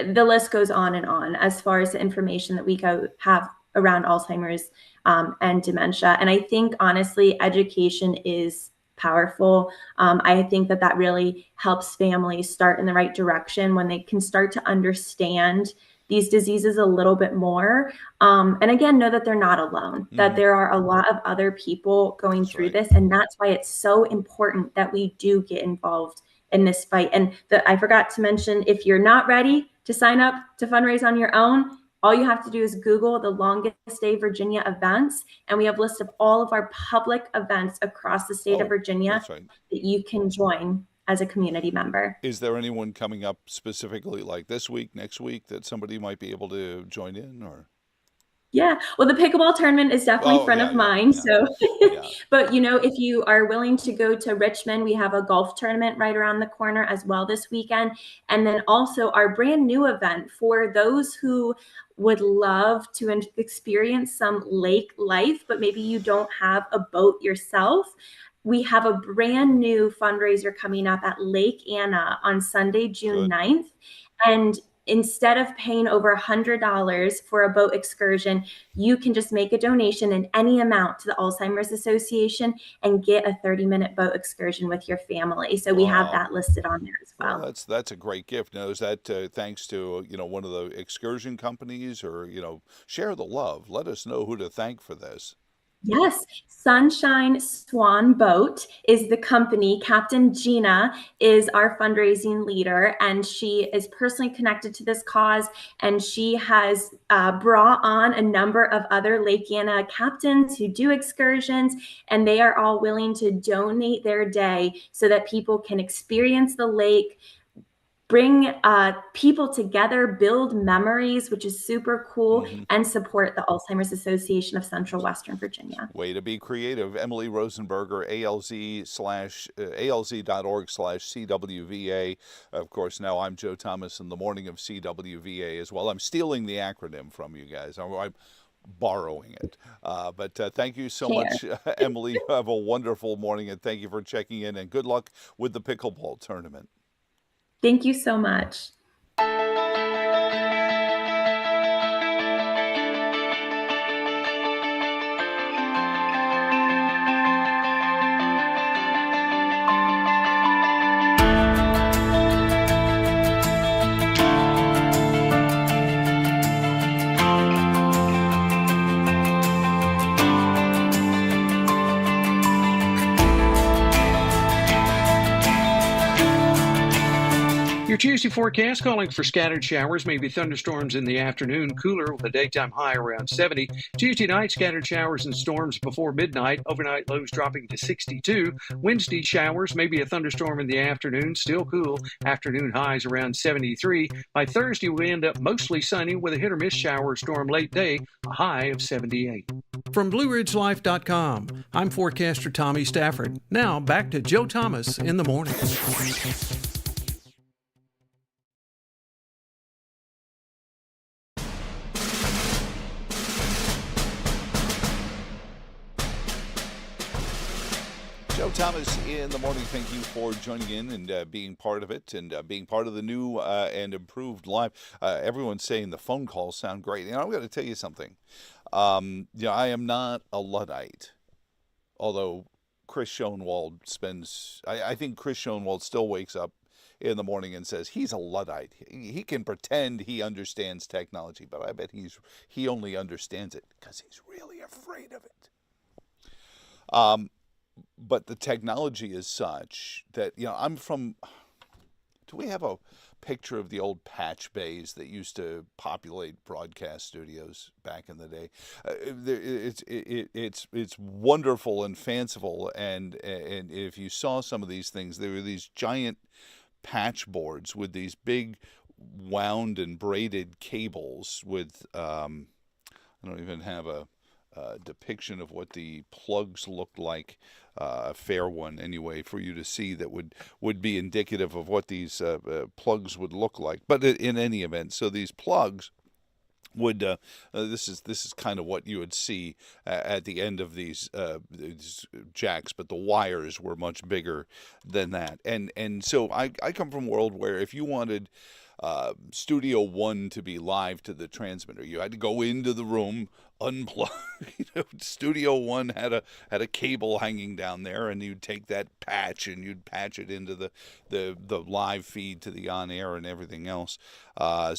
the list goes on and on as far as the information that we have around Alzheimer's and dementia. And I think, honestly, education is powerful. I think that really helps families start in the right direction when they can start to understand these diseases a little bit more. And again, know that they're not alone, that there are a lot of other people going through this. And that's why it's so important that we do get involved in this fight. And I forgot to mention, if you're not ready to sign up to fundraise on your own, all you have to do is Google the Longest Day Virginia events, and we have lists of all of our public events across the state of Virginia that you can join as a community member. Is there anyone coming up specifically like this week, next week, that somebody might be able to join in? Or Yeah, well, the pickleball tournament is definitely front of mind. So, but if you are willing to go to Richmond, we have a golf tournament right around the corner as well this weekend. And then also our brand new event for those who would love to experience some lake life, but maybe you don't have a boat yourself. We have a brand new fundraiser coming up at Lake Anna on Sunday, June 9th. And instead of paying over $100 for a boat excursion, you can just make a donation in any amount to the Alzheimer's Association and get a 30-minute boat excursion with your family. So we have that listed on there as well. That's a great gift. Now, is that thanks to one of the excursion companies, or share the love? Let us know who to thank for this. Yes, Sunshine Swan Boat is the company. Captain Gina is our fundraising leader, and she is personally connected to this cause, and she has brought on a number of other Lake Anna captains who do excursions, and they are all willing to donate their day so that people can experience the lake, bring people together, build memories, which is super cool, and support the Alzheimer's Association of Central Western Virginia. Way to be creative. Emily Rosenberger, alz.org/CWVA. Of course, now I'm Joe Thomas in the morning of CWVA as well. I'm stealing the acronym from you guys. I'm borrowing it. But thank you so much, Emily. Have a wonderful morning, and thank you for checking in, and good luck with the pickleball tournament. Thank you so much. Your Tuesday forecast calling for scattered showers, maybe thunderstorms in the afternoon, cooler with a daytime high around 70. Tuesday night, scattered showers and storms before midnight, overnight lows dropping to 62. Wednesday, showers, maybe a thunderstorm in the afternoon, still cool, afternoon highs around 73. By Thursday, we end up mostly sunny with a hit or miss shower or storm late day, a high of 78. From BlueRidgeLife.com, I'm forecaster Tommy Stafford. Now back to Joe Thomas in the morning. Joe Thomas in the morning. Thank you for joining in and being part of it and being part of the new and improved live. Everyone's saying the phone calls sound great. And I'm going to tell you something. I am not a Luddite, although Chris Schoenwald I think Chris Schoenwald still wakes up in the morning and says he's a Luddite. He can pretend he understands technology, but I bet he only understands it because he's really afraid of it. But the technology is such that, do we have a picture of the old patch bays that used to populate broadcast studios back in the day? It's wonderful and fanciful, and if you saw some of these things, there were these giant patch boards with these big wound and braided cables with, I don't even have a depiction of what the plugs looked like, a fair one anyway, for you to see that would be indicative of what these plugs would look like. But in any event, so these plugs would this is kind of what you would see at the end of these jacks, but the wires were much bigger than that. And so I come from a world where if you wanted Studio One to be live to the transmitter, you had to go into the room, unplug. Studio One had a cable hanging down there, and you'd take that patch and you'd patch it into the live feed to the on air and everything else. I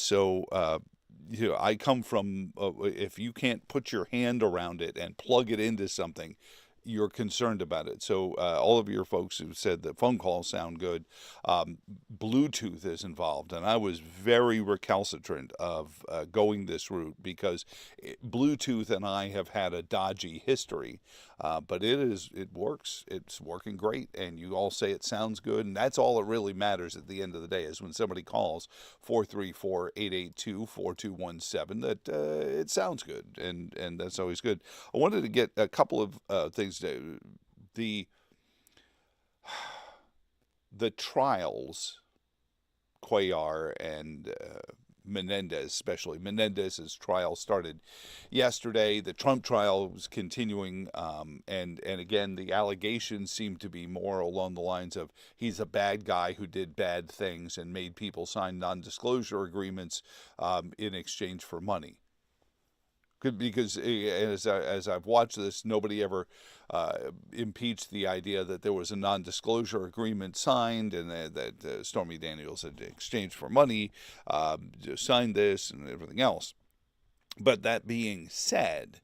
come from if you can't put your hand around it and plug it into something, you're concerned about it. So all of your folks who said that phone calls sound good, Bluetooth is involved, and I was very recalcitrant of going this route because Bluetooth and I have had a dodgy history, but it works. It's working great, and you all say it sounds good, and that's all that really matters at the end of the day is when somebody calls 434-882-4217 that it sounds good, and that's always good. I wanted to get a couple of things. The trials, Cuellar and Menendez, especially Menendez's trial started yesterday. The Trump trial was continuing, and again, the allegations seem to be more along the lines of he's a bad guy who did bad things and made people sign non-disclosure agreements in exchange for money. Because as I've watched this, nobody ever impeached the idea that there was a non-disclosure agreement signed and that Stormy Daniels had exchanged for money, signed this and everything else. But that being said,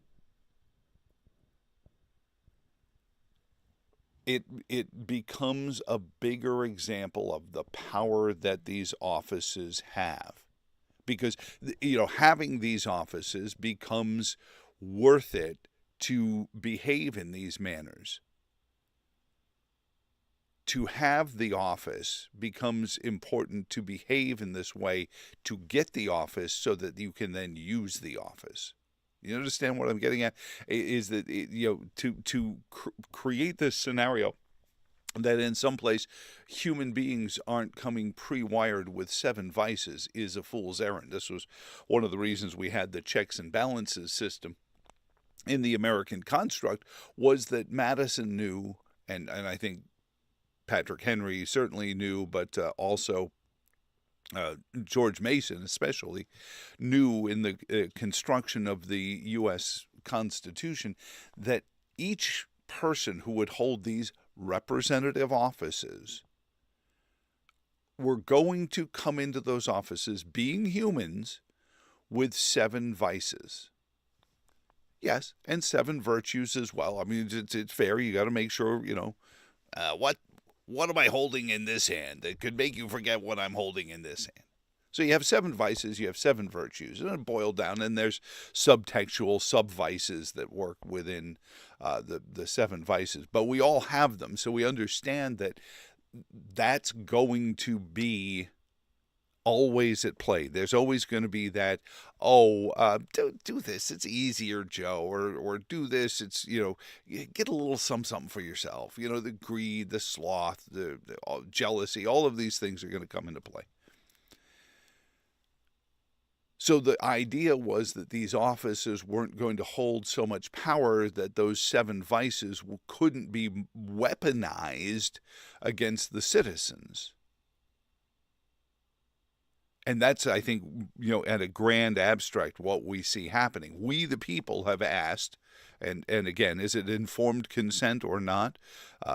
it becomes a bigger example of the power that these offices have. Because, having these offices becomes worth it to behave in these manners. To have the office becomes important to behave in this way to get the office so that you can then use the office. You understand what I'm getting at? Is that, to create this scenario that in some place human beings aren't coming pre-wired with 7 vices is a fool's errand. This was one of the reasons we had the checks and balances system in the American construct, was that Madison knew, and I think Patrick Henry certainly knew, but also George Mason especially knew in the construction of the U.S. Constitution that each person who would hold these representative offices were going to come into those offices being humans with 7 vices. Yes, and 7 virtues as well. I mean, it's fair. You got to make sure, What am I holding in this hand that could make you forget what I'm holding in this hand? So you have 7 vices, you have 7 virtues, and it boiled down, and there's subtextual sub-vices that work within the 7 vices. But we all have them, so we understand that that's going to be always at play. There's always going to be that, do this, it's easier, Joe, or do this, it's, get a little something for yourself. The greed, the sloth, the jealousy, all of these things are going to come into play. So the idea was that these offices weren't going to hold so much power that those 7 vices couldn't be weaponized against the citizens. And that's, I think, at a grand abstract, what we see happening. We, the people, have asked, and again, is it informed consent or not?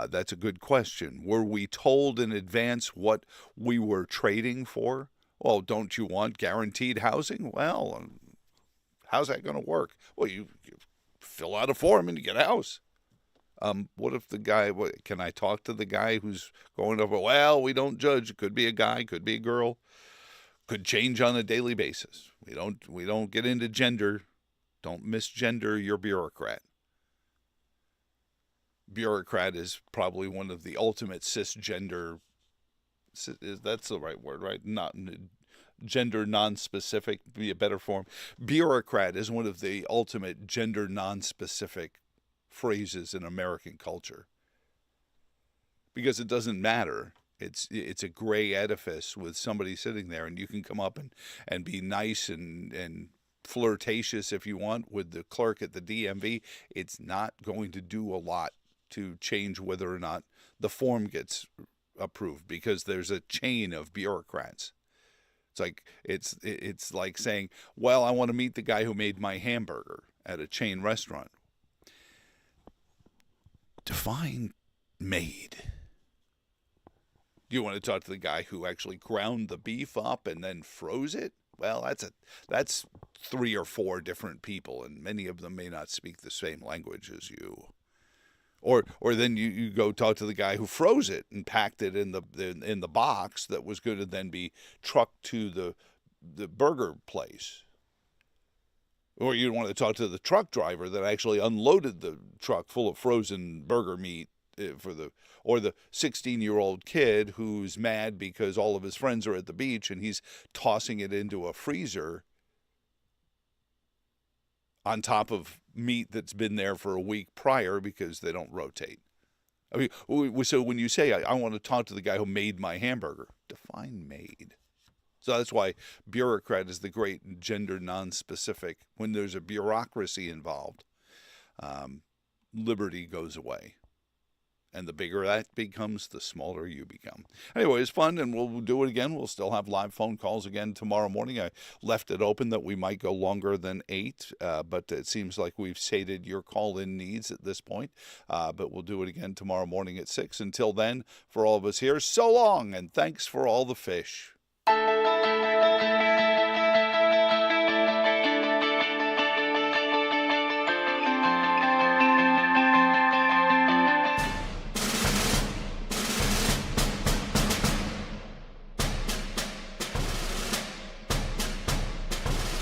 That's a good question. Were we told in advance what we were trading for? Well, don't you want guaranteed housing? Well, how's that going to work? Well, you fill out a form and you get a house. What if the guy, can I talk to the guy who's going over? Well, we don't judge. It could be a guy, could be a girl, could change on a daily basis. We don't get into gender. Don't misgender your bureaucrat. Bureaucrat is probably one of the ultimate cisgender. That's the right word, right? Not gender non-specific, be a better form. Bureaucrat is one of the ultimate gender non-specific phrases in American culture, because it doesn't matter. It's a gray edifice with somebody sitting there, and you can come up and be nice and flirtatious if you want with the clerk at the DMV. It's not going to do a lot to change whether or not the form gets approved, because there's a chain of bureaucrats. It's like saying, well, I want to meet the guy who made my hamburger at a chain restaurant. Define made. Do you want to talk to the guy who actually ground the beef up and then froze it? Well, that's 3 or 4 different people, and many of them may not speak the same language as you. Or then you go talk to the guy who froze it and packed it in the box that was going to then be trucked to the burger place. Or you want to talk to the truck driver that actually unloaded the truck full of frozen burger meat or the 16-year-old kid who's mad because all of his friends are at the beach and he's tossing it into a freezer on top of meat that's been there for a week prior because they don't rotate. I mean, so when you say, I want to talk to the guy who made my hamburger, define made. So that's why bureaucrat is the great gender non-specific. When there's a bureaucracy involved, liberty goes away. And the bigger that becomes, the smaller you become. Anyway, it's fun, and we'll do it again. We'll still have live phone calls again tomorrow morning. I left it open that we might go longer than 8, but it seems like we've sated your call-in needs at this point. But we'll do it again tomorrow morning at 6. Until then, for all of us here, so long, and thanks for all the fish.